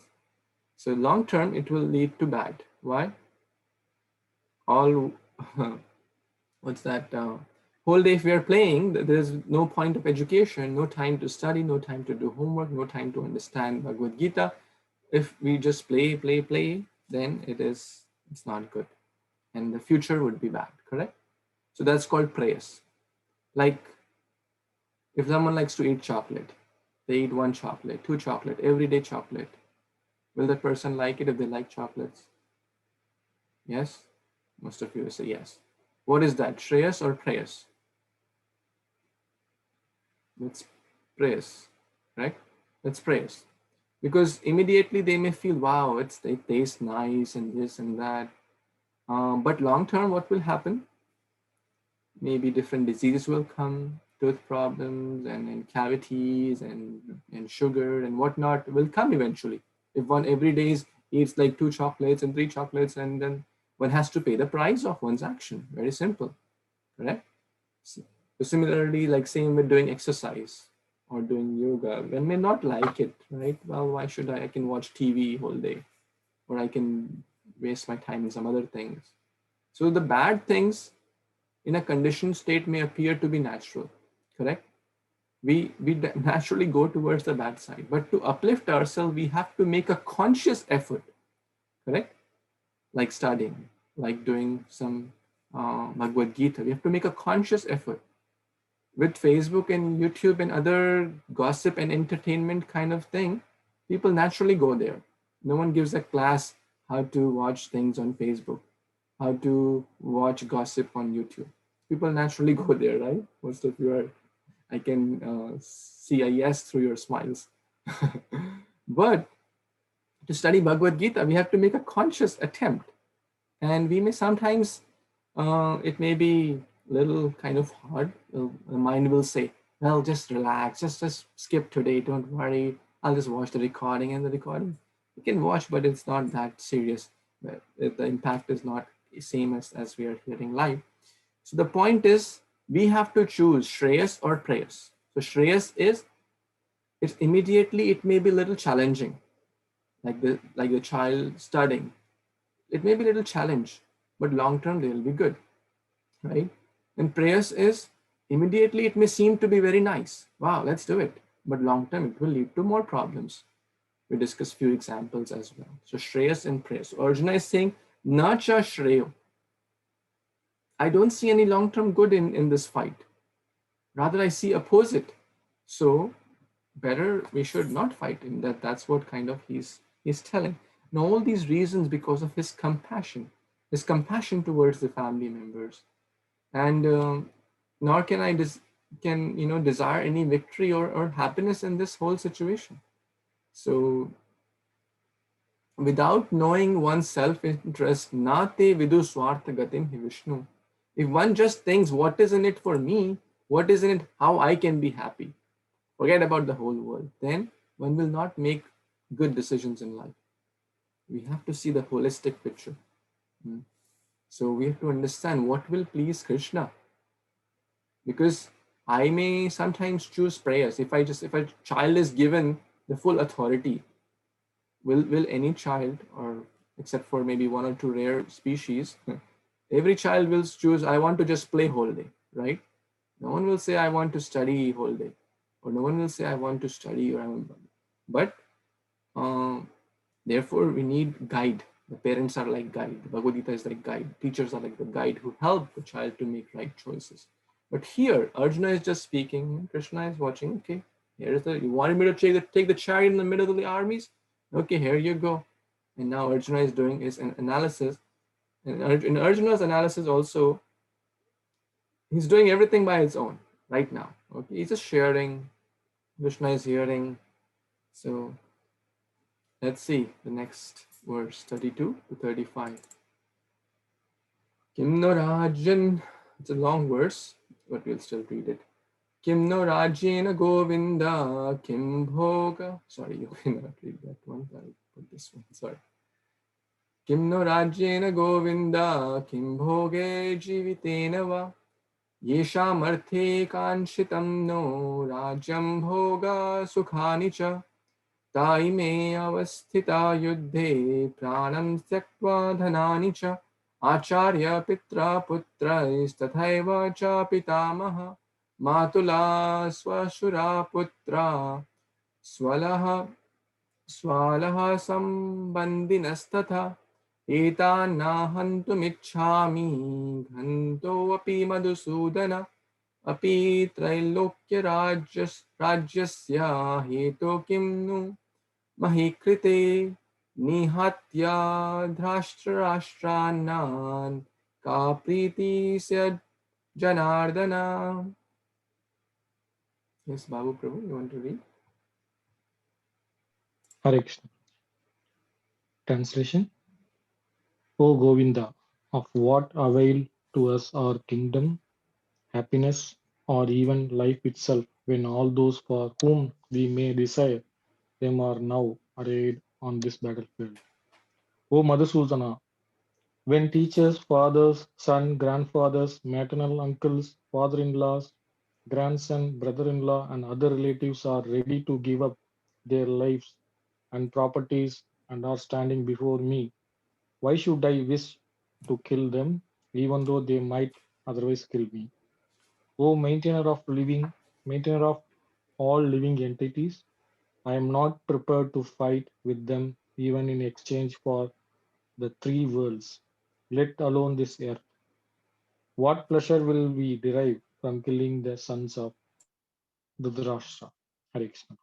So long term it will lead to bad. Why? All what's that? Whole day if we are playing, there's no point of education, no time to study, no time to do homework, no time to understand Bhagavad Gita. If we just play, then it's not good. And the future would be bad, correct? So that's called prayers. Like if someone likes to eat chocolate, they eat one chocolate, two chocolate, everyday chocolate. Will that person like it if they like chocolates? Yes? Most of you will say yes. What is that, Shreyas or prayers? It's prayers, right? It's prayers. Because immediately they may feel, wow, it tastes nice and this and that. But long term, what will happen? Maybe different diseases will come, tooth problems and cavities and sugar and whatnot will come eventually. If one every day eats like 2 chocolates and 3 chocolates, and then one has to pay the price of one's action. Very simple, correct? So similarly, like same with doing exercise or doing yoga, one may not like it, right? Well, why should I can watch TV whole day, or I can waste my time in some other things. So the bad things in a conditioned state may appear to be natural, correct? We naturally go towards the bad side, but to uplift ourselves, we have to make a conscious effort, correct? Like studying, like doing some Bhagavad Gita. We have to make a conscious effort. With Facebook and YouTube and other gossip and entertainment kind of thing, people naturally go there. No one gives a class how to watch things on Facebook, how to watch gossip on YouTube. People naturally go there, right? Most of you are, I can see a yes through your smiles. But to study Bhagavad Gita, we have to make a conscious attempt. And we may sometimes, it may be a little kind of hard. The mind will say, well, just relax, just skip today, don't worry. I'll just watch the recording, and the recording you can watch, but it's not that serious. The impact is not the same as we are hearing live. So the point is, we have to choose Shreyas or Prayas. So Shreyas is, it's immediately, it may be a little challenging, like the child studying. It may be a little challenge, but long term they will be good, right? And Prayas is, immediately it may seem to be very nice. Wow, let's do it. But long term it will lead to more problems. We discuss few examples as well. So Shreyas and Prayas. So Arjuna is saying, na cha Shreyo. I don't see any long-term good in this fight. Rather, I see opposite. So better we should not fight. In that's what kind of he's telling. And all these reasons because of his compassion towards the family members. And nor can I desire any victory or happiness in this whole situation. So without knowing one's self-interest, na te vidu swartha gatim hi Vishnu. If one just thinks what is in it for me, what is in it, how I can be happy, forget about the whole world, then one will not make good decisions in life. We have to see the holistic picture. So we have to understand what will please Krishna. Because I may sometimes choose Prayas. If a child is given the full authority, will any child, or except for maybe one or two rare species, every child will choose, I want to just play whole day, right? No one will say, I want to study whole day. Or no one will say, I want to study. But therefore, we need guide. The parents are like guide. The Bhagavad Gita is like guide. Teachers are like the guide who help the child to make right choices. But here, Arjuna is just speaking. Krishna is watching. Okay, here's you wanted me to take the chariot in the middle of the armies? Okay, here you go. And now Arjuna is doing his analysis. And in Arjuna's analysis also, he's doing everything by his own right now. Okay, he's just sharing. Krishna is hearing. So let's see the next verse, 32 to 35. Kim no Rajan, it's a long verse, but we'll still read it. Kim no Rajena Govinda, Kim Bhoga. Sorry, you cannot read that one. I'll put this one. Sorry. Kim no Rajena Govinda, Kim Bhoge Jivitena va. Yeshamarthe Kanshitam no Rajam Bhoga Sukhani cha. Tai me avasthita yuddhe pranam tyaktva dhanani cha. Acharya pitra putra istathaiva cha pitamaha. Matula swashura putra swalaha sambandinastatha etanna hantumichhami ghanto api madhusudana api trailokya rajyasya heto kimnu mahikrite nihatya dhrashtrashtranan ka priti syad janardana. Yes, Babu Prabhu, you want to read? Hare Krishna. Translation. O Govinda, of what avail to us our kingdom, happiness, or even life itself, when all those for whom we may desire them are now arrayed on this battlefield? O Madhusudana, when teachers, fathers, son, grandfathers, maternal uncles, father-in-laws, grandson, brother-in-law, and other relatives are ready to give up their lives and properties and are standing before me, why should I wish to kill them, even though they might otherwise kill me? O maintainer of all living entities, I am not prepared to fight with them even in exchange for the three worlds, let alone this earth. What pleasure will we derive from killing the sons of Dhritarashtra? Hare Krishna.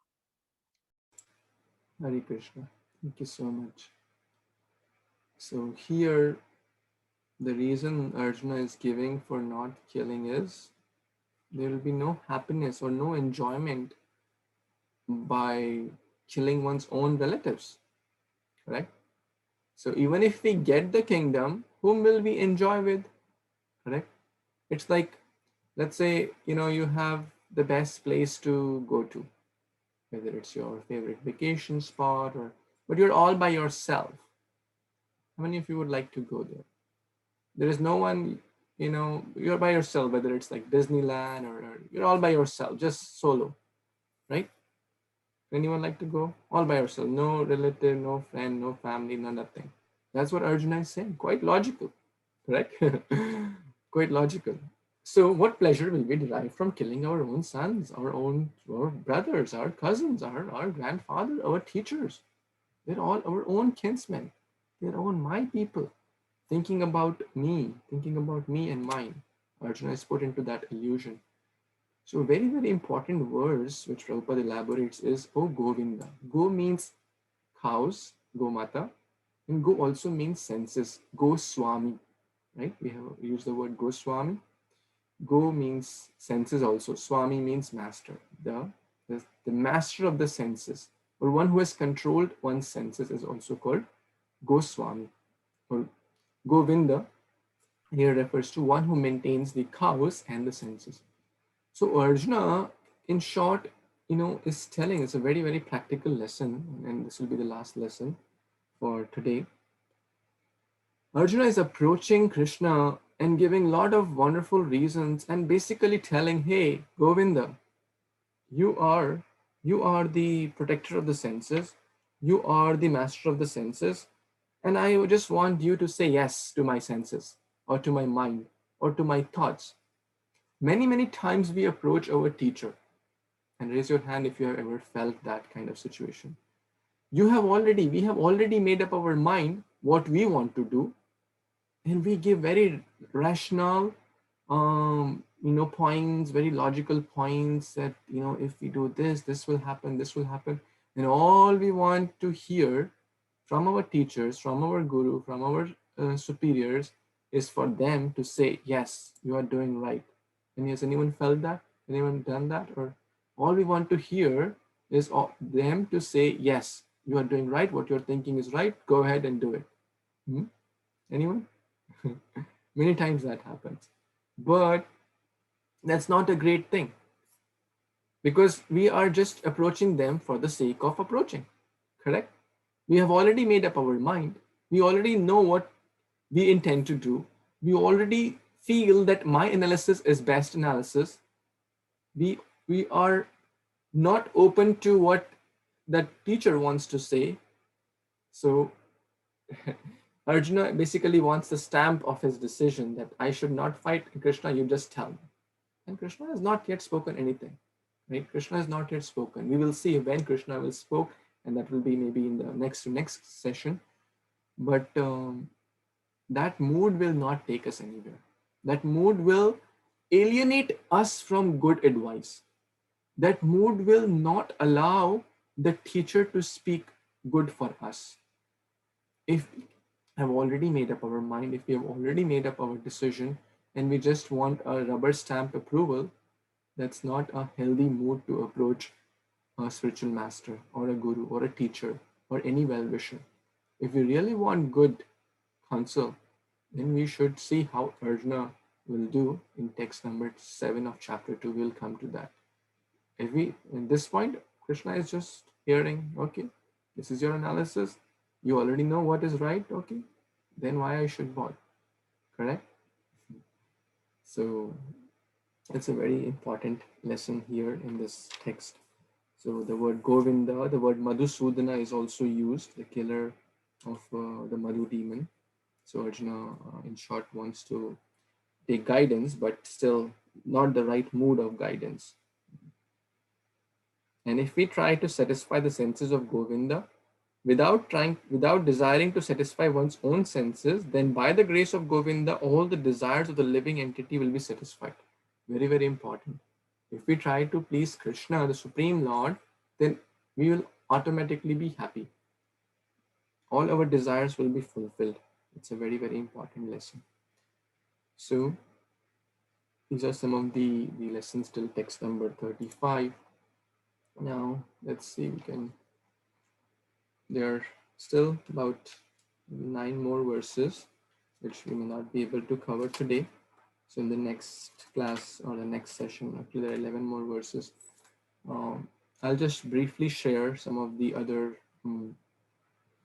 Hare Krishna. Thank you so much. So here, the reason Arjuna is giving for not killing is there will be no happiness or no enjoyment by killing one's own relatives, correct? So even if we get the kingdom, whom will we enjoy with, correct? It's like, let's say, you have the best place to go to, whether it's your favorite vacation spot but you're all by yourself. How many of you would like to go there? There is no one, you're by yourself, whether it's like Disneyland or you're all by yourself, just solo, right? Anyone like to go? All by yourself, no relative, no friend, no family, no nothing. That's what Arjuna is saying. Quite logical, correct? Quite logical. So what pleasure will we derive from killing our own sons, our brothers, our cousins, our grandfather, our teachers? They're all our own kinsmen. They're all my people. Thinking about me and mine. Arjuna is put into that illusion. So a very, very important verse which Prabhupada elaborates is O Govinda. Go means cows, Gomata, and Go also means senses, Goswami, right? We have used the word Goswami. Go means senses also. Swami means master. The master of the senses, or one who has controlled one's senses, is also called Goswami. Or Govinda here refers to one who maintains the cows and the senses. So Arjuna, in short, is telling us a very, very practical lesson, and this will be the last lesson for today. Arjuna is approaching Krishna and giving a lot of wonderful reasons and basically telling, hey, Govinda, you are the protector of the senses. You are the master of the senses. And I just want you to say yes to my senses or to my mind or to my thoughts. Many, many times we approach our teacher, and raise your hand if you have ever felt that kind of situation. We have already made up our mind what we want to do, and we give very rational, points, very logical points that, if we do this, this will happen, and all we want to hear from our teachers, from our guru, from our superiors is for them to say, yes, you are doing right. And has anyone felt that? Anyone done that? Or all we want to hear is them to say, yes, you are doing right. What you're thinking is right. Go ahead and do it. Anyone? Many times that happens. But that's not a great thing, because we are just approaching them for the sake of approaching, correct? We have already made up our mind. We already know what we intend to do. We already feel that my analysis is best analysis. We are not open to what that teacher wants to say. So Arjuna basically wants the stamp of his decision that I should not fight Krishna, you just tell me. And Krishna has not yet spoken anything, right? Krishna has not yet spoken. We will see when Krishna will speak, and that will be maybe in the next session. But that mood will not take us anywhere. That mood will alienate us from good advice. That mood will not allow the teacher to speak good for us. If we have already made up our mind, if we have already made up our decision, and we just want a rubber stamp approval, that's not a healthy mood to approach a spiritual master or a guru or a teacher or any well-wisher. If we really want good counsel, then we should see how Arjuna will do in text number 7 of chapter 2. We'll come to that. If we, at this point, Krishna is just hearing, okay, this is your analysis. You already know what is right, okay, then why I should bother, correct? So it's a very important lesson here in this text. So the word Govinda, the word Madhusudana is also used, the killer of the Madhu demon. So Arjuna, in short, wants to take guidance, but still not the right mood of guidance. And if we try to satisfy the senses of Govinda without desiring to satisfy one's own senses, then by the grace of Govinda, all the desires of the living entity will be satisfied. Very, very important. If we try to please Krishna, the Supreme Lord, then we will automatically be happy. all our desires will be fulfilled. It's a very, very important lesson. So these are some of the lessons till text number 35. Now let's see, there are still about 9 more verses which we may not be able to cover today. So in the next class or the next session, actually there are 11 more verses. I'll just briefly share some of the other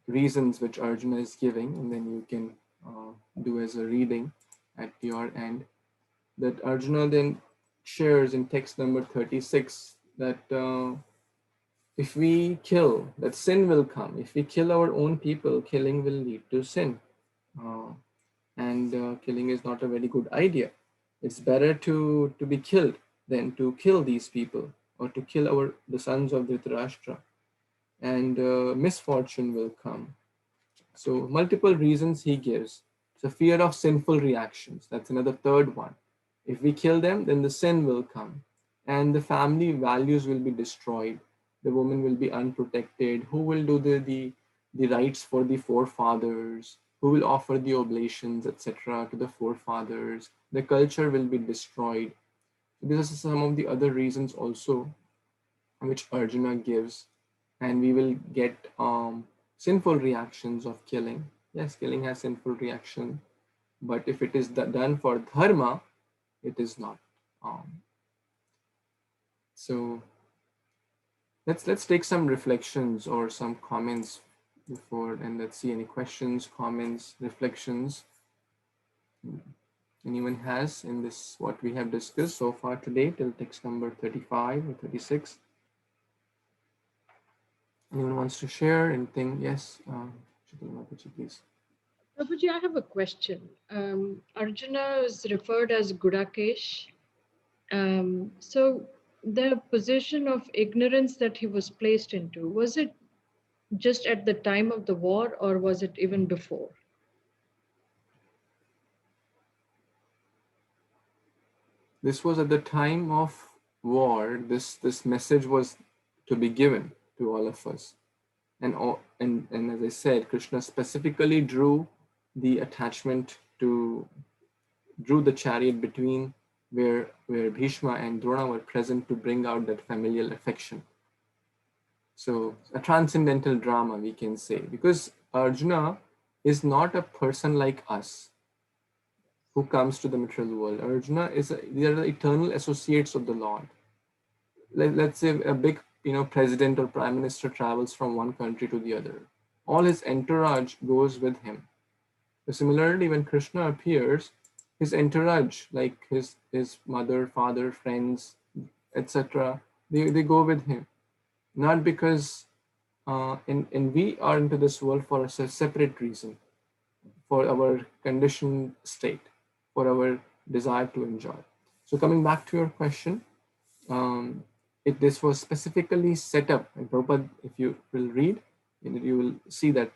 reasons which Arjuna is giving, and then you can do as a reading at your end. That Arjuna then shares in text number 36 that if we kill, that sin will come. If we kill our own people, killing will lead to sin. And killing is not a very good idea. It's better to be killed than to kill these people or to kill the sons of Dhritarashtra. And misfortune will come. So multiple reasons he gives. So fear of sinful reactions, that's another third one. If we kill them, then the sin will come and the family values will be destroyed. The woman will be unprotected. Who will do the rites for the forefathers? Who will offer the oblations, etc. to the forefathers? The culture will be destroyed. So these are some of the other reasons also which Arjuna gives, and we will get sinful reactions of killing. Yes, killing has sinful reaction, but if it is done for dharma, it is not. So let's take some reflections or some comments before, and let's see any questions, comments, reflections anyone has in this what we have discussed so far today till text number 35 or 36. Anyone wants to share anything? Yes, please. Prabhuji, I have a question. Arjuna is referred as Gudakesh. So the position of ignorance that he was placed into, was it just at the time of the war or was it even before? This was at the time of war. This message was to be given to all of us. And as I said, Krishna specifically drew the chariot between where Bhishma and Drona were present to bring out that familial affection. So a transcendental drama, we can say, because Arjuna is not a person like us who comes to the material world. Arjuna they are the eternal associates of the Lord. Let's say a big president or prime minister travels from one country to the other. All his entourage goes with him. So similarly, when Krishna appears, his entourage, like his mother, father, friends, etc., they go with him. Not because and we are into this world for a separate reason, for our conditioned state, for our desire to enjoy. So coming back to your question, this was specifically set up, and Prabhupada, if you will read, you will see that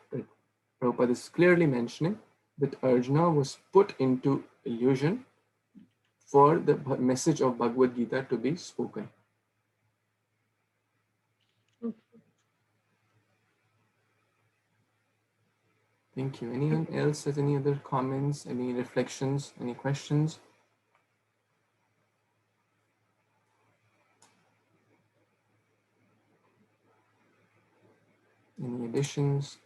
Prabhupada is clearly mentioning that Arjuna was put into illusion for the message of Bhagavad Gita to be spoken. Thank you. Anyone else has any other comments, any reflections, any questions? Any additions?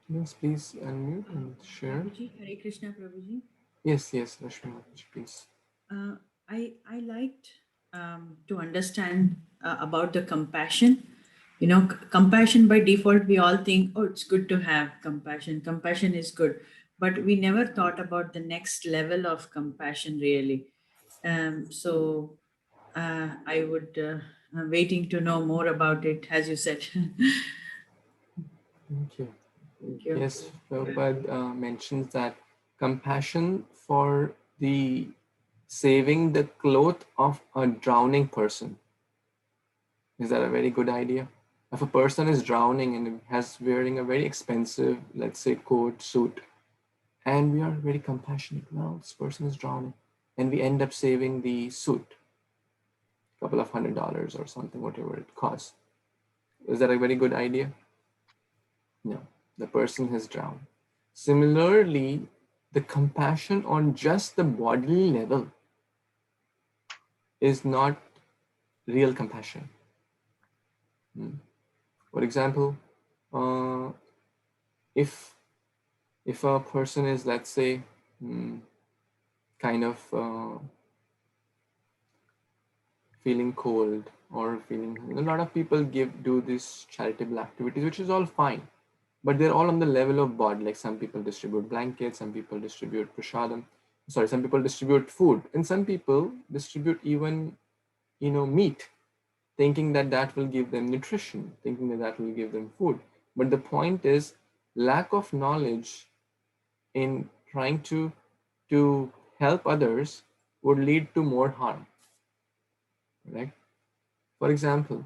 Yes, please unmute and share. Prabhuji, Hare Krishna, Prabhuji. Yes, Rashmi, please. I liked to understand about the compassion. Compassion by default, we all think, oh, it's good to have compassion. Compassion is good. But we never thought about the next level of compassion, really. So I would, I'm waiting to know more about it, as you said. Thank you. Yes, Prabhupada mentions that compassion for the saving the cloth of a drowning person. Is that a very good idea? If a person is drowning and has wearing a very expensive, let's say, coat, suit, and we are very compassionate, well, this person is drowning, and we end up saving the suit, a couple of $100 or something, whatever it costs. Is that a very good idea? No, the person has drowned. Similarly, the compassion on just the bodily level is not real compassion. For example, if a person is, let's say, kind of feeling cold or feeling, a lot of people do these charitable activities, which is all fine, but they're all on the level of body. Like some people distribute blankets, some people distribute prasadam, some people distribute food, and some people distribute even meat, thinking that that will give them nutrition, thinking that that will give them food. But the point is, lack of knowledge in trying to help others would lead to more harm, right? For example,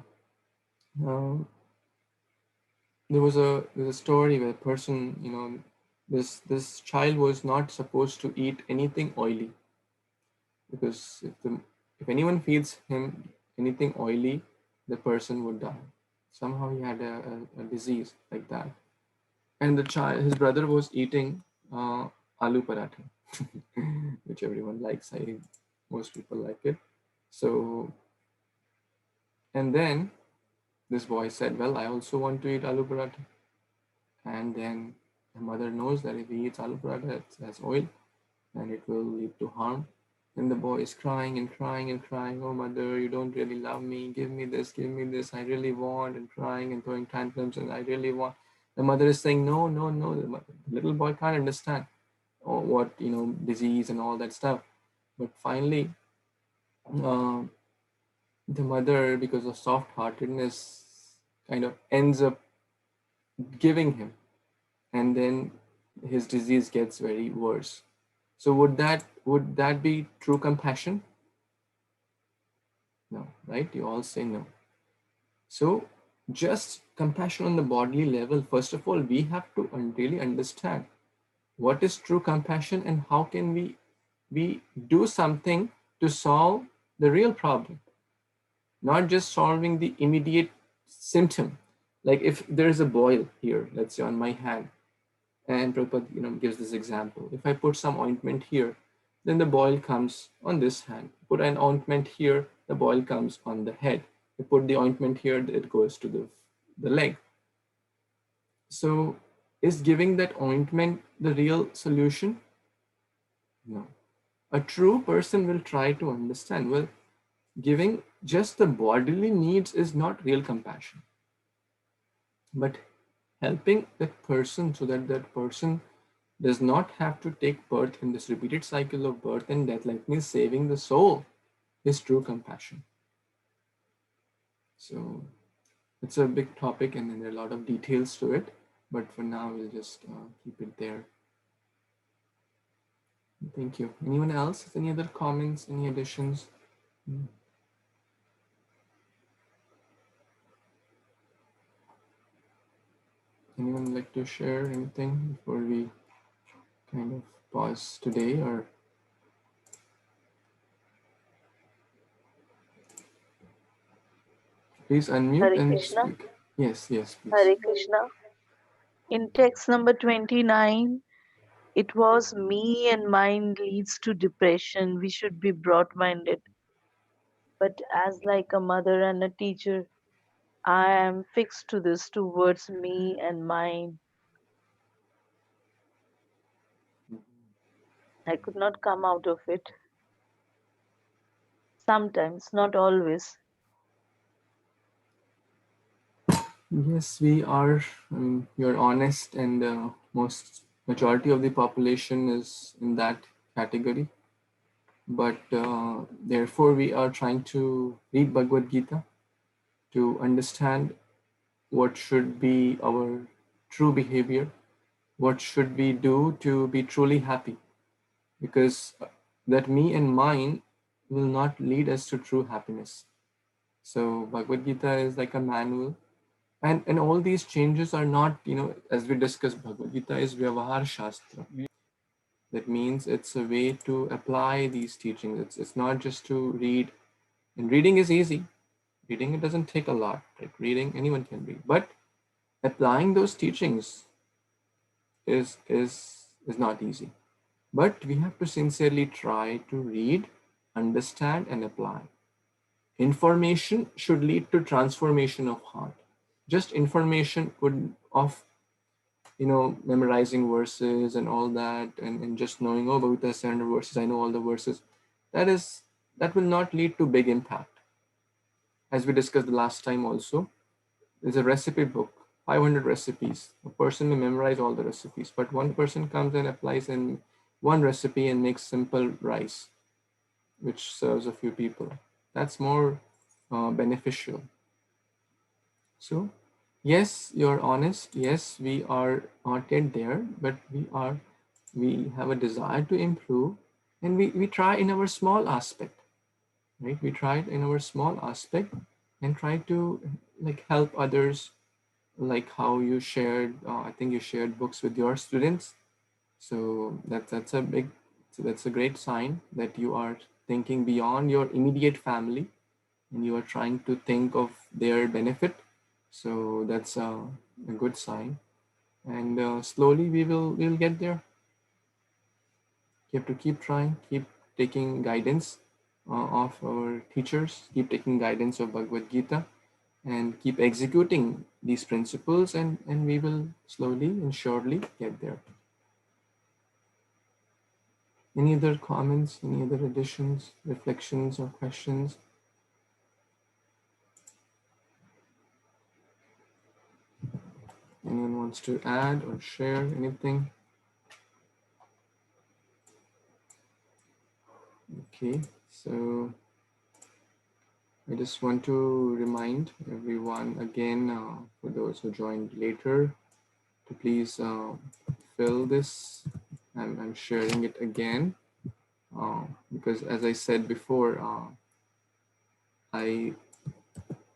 there's a story where a person, this child was not supposed to eat anything oily, because if anyone feeds him anything oily, the person would die. Somehow he had a disease like that, and his brother was eating aloo paratha, which everyone likes. Most people like it. So, and then this boy said, "Well, I also want to eat aloo paratha." And then the mother knows that if he eats aloo paratha, it has oil, and it will lead to harm. And the boy is crying and crying and crying. "Oh, mother, you don't really love me. Give me this, give me this. I really want," and crying and throwing tantrums. And "I really want." The mother is saying, "No, no, no." The little boy can't understand what, disease and all that stuff. But finally, the mother, because of soft-heartedness, kind of ends up giving him, and then his disease gets very worse. So would that be true compassion? No, right? You all say no. So just compassion on the bodily level, first of all, we have to really understand what is true compassion and how can we do something to solve the real problem, not just solving the immediate symptom. Like if there's a boil here, let's say on my hand, and Prabhupada, gives this example. If I put some ointment here, then the boil comes on this hand. Put an ointment here, the boil comes on the head. You put the ointment here, it goes to the leg. So is giving that ointment the real solution? No. A true person will try to understand, well, giving just the bodily needs is not real compassion, but helping that person so that that person does not have to take birth in this repeated cycle of birth and death, like means saving the soul, is true compassion. So it's a big topic, and then there are a lot of details to it, but for now we'll just keep it there. Thank you. Anyone else? Any other comments? Any additions? Anyone like to share anything before we kind of pause today, or please unmute Hare and Krishna. speak. Yes, please. Hare Krishna. In text number 29, it was me and mine leads to depression. We should be broad-minded. But as like a mother and a teacher, I am fixed to this towards me and mine. I could not come out of it. Sometimes, not always. Yes, we are. You're honest, and most majority of the population is in that category. But therefore, we are trying to read Bhagavad Gita to understand what should be our true behavior, what should we do to be truly happy, because that me and mine will not lead us to true happiness. So Bhagavad Gita is like a manual. And all these changes are not, as we discussed, Bhagavad Gita is Vyavahar Shastra. That means it's a way to apply these teachings. It's not just to read. And reading is easy. Reading, it doesn't take a lot. Like reading, anyone can read. But applying those teachings is not easy. But we have to sincerely try to read, understand, and apply. Information should lead to transformation of heart. Just information of memorizing verses and all that, and just knowing, oh, Bhagavad 700 verses, I know all the verses, that will not lead to big impact. As we discussed the last time also, there's a recipe book, 500 recipes. A person may memorize all the recipes, but one person comes and applies in one recipe and makes simple rice, which serves a few people. That's more beneficial. So, yes, you're honest. Yes, we are not yet there, but we have a desire to improve, and we try in our small aspect, right? We try it in our small aspect and try to like help others, like how you shared, I think you shared books with your students. So that's a great sign that you are thinking beyond your immediate family and you are trying to think of their benefit. So that's a good sign, and slowly we'll get there. You have to keep trying, keep taking guidance of our teachers, keep taking guidance of Bhagavad Gita, and keep executing these principles, and we will slowly and surely get there. Any other comments, any other additions, reflections, or questions? Anyone wants to add or share anything? Okay, so I just want to remind everyone again, for those who joined later, to please fill this. I'm sharing it again because, as I said before, I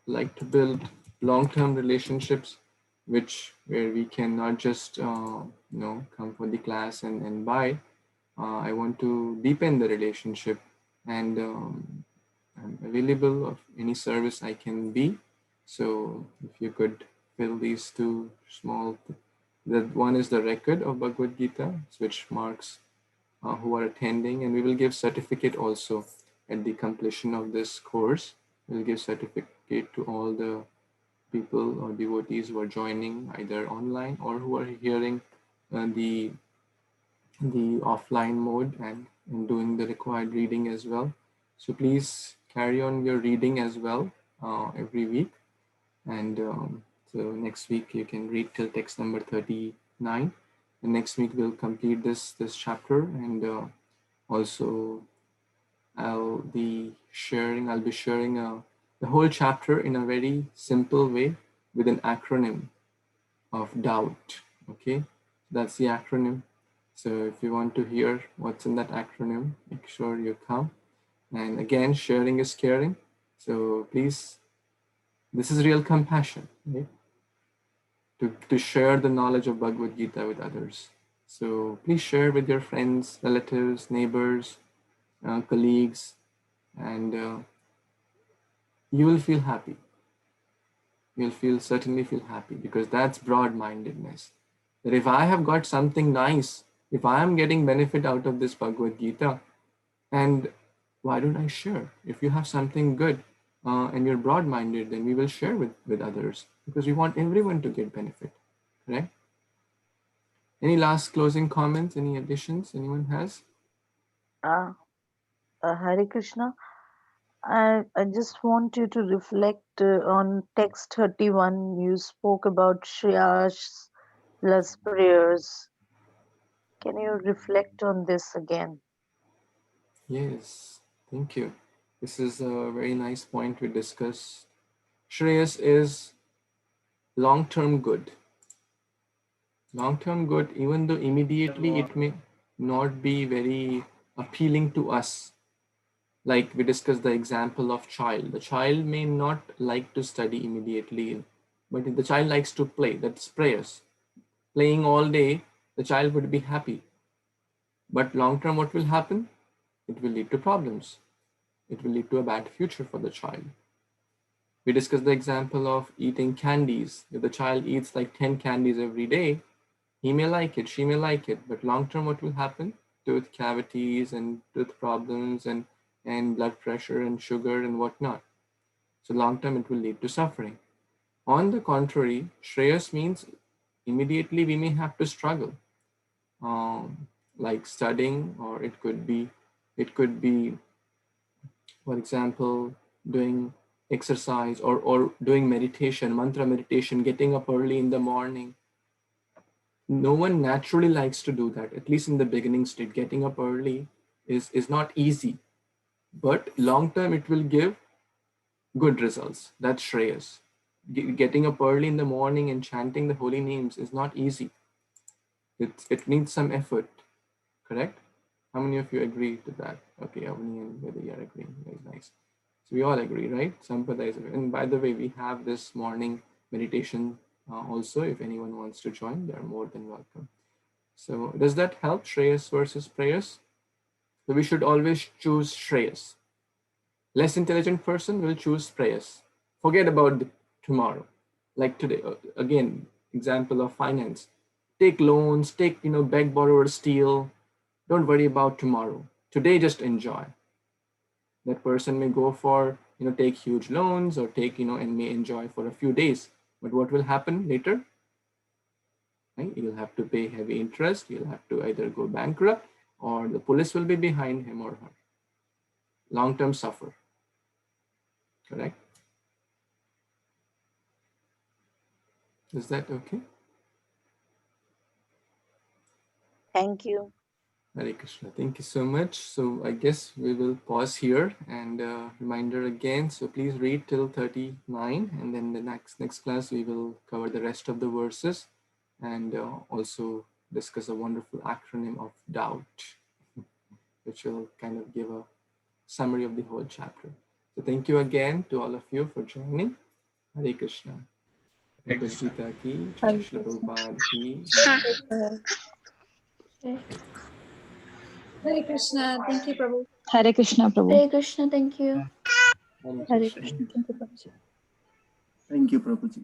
like to build long-term relationships, where we can not just come for the class and buy. I want to deepen the relationship, and I'm available of any service I can be. So if you could fill these two small, that one is the record of Bhagavad Gita, which marks who are attending, and we will give certificate also at the completion of this course. We'll give certificate to all the people or devotees who are joining either online or who are hearing the offline mode and doing the required reading as well. So please carry on your reading as well every week. And so next week you can read till text number 39. And next week we'll complete this chapter, and also I'll be sharing the whole chapter in a very simple way with an acronym of doubt. Okay, that's the acronym. So if you want to hear what's in that acronym, make sure you come. And again, sharing is caring. So please, this is real compassion, right? To share the knowledge of Bhagavad Gita with others. So please share with your friends, relatives, neighbors, colleagues, and you will feel happy. You'll certainly feel happy, because that's broad-mindedness. That if I have got something nice, if I am getting benefit out of this Bhagavad Gita, and why don't I share? If you have something good and you're broad-minded, then we will share with others, because we want everyone to get benefit, correct? Any last closing comments, any additions anyone has? Hare Krishna. I just want you to reflect on text 31. You spoke about Shreya's plus prayers. Can you reflect on this again? Yes, thank you. This is a very nice point we discussed. Shreyas is long-term good. Long-term good, even though immediately it may not be very appealing to us. Like we discussed the example of child. The child may not like to study immediately, but if the child likes to play, that's prayers. Playing all day, the child would be happy. But long-term, what will happen? It will lead to problems. It will lead to a bad future for the child. We discussed the example of eating candies. If the child eats like 10 candies every day, he may like it, she may like it, but long term, what will happen? Tooth cavities and tooth problems and blood pressure and sugar and whatnot. So long term, it will lead to suffering. On the contrary, Shreyas means immediately we may have to struggle, like studying, or it could be, for example, doing exercise or doing meditation, mantra meditation, getting up early in the morning. No one naturally likes to do that, at least in the beginning state. Getting up early is not easy, but long term it will give good results. That's Shreyas. Getting up early in the morning and chanting the holy names is not easy. It needs some effort, correct? How many of you agree to that? Okay, Avani and Vedya are agreeing. Very nice. So we all agree, right? Sampada is, and by the way, we have this morning meditation also. If anyone wants to join, they are more than welcome. So does that help? Shreyas versus prayers? So we should always choose Shreyas. Less intelligent person will choose prayers. Forget about tomorrow. Like today, again, example of finance. Take loans, beg, borrow, or steal. Don't worry about tomorrow. Today, just enjoy. That person may go for, take huge loans or take, and may enjoy for a few days. But what will happen later? Right? You'll have to pay heavy interest. You'll have to either go bankrupt or the police will be behind him or her. Long-term suffer. Correct? Is that okay? Thank you. Hare Krishna. Thank you so much. So I guess we will pause here, and reminder again. So please read till 39, and then the next class we will cover the rest of the verses, and also discuss a wonderful acronym of doubt, which will kind of give a summary of the whole chapter. So thank you again to all of you for joining. Hare Krishna. Bhagavad Gita ki, Shri Prabhupada ki. Hare Krishna. Thank you, Prabhu. Hare Krishna, Prabhu. Hare Krishna. Thank you. Hare Krishna. Thank you, Prabhu. Thank you, Prabhuji.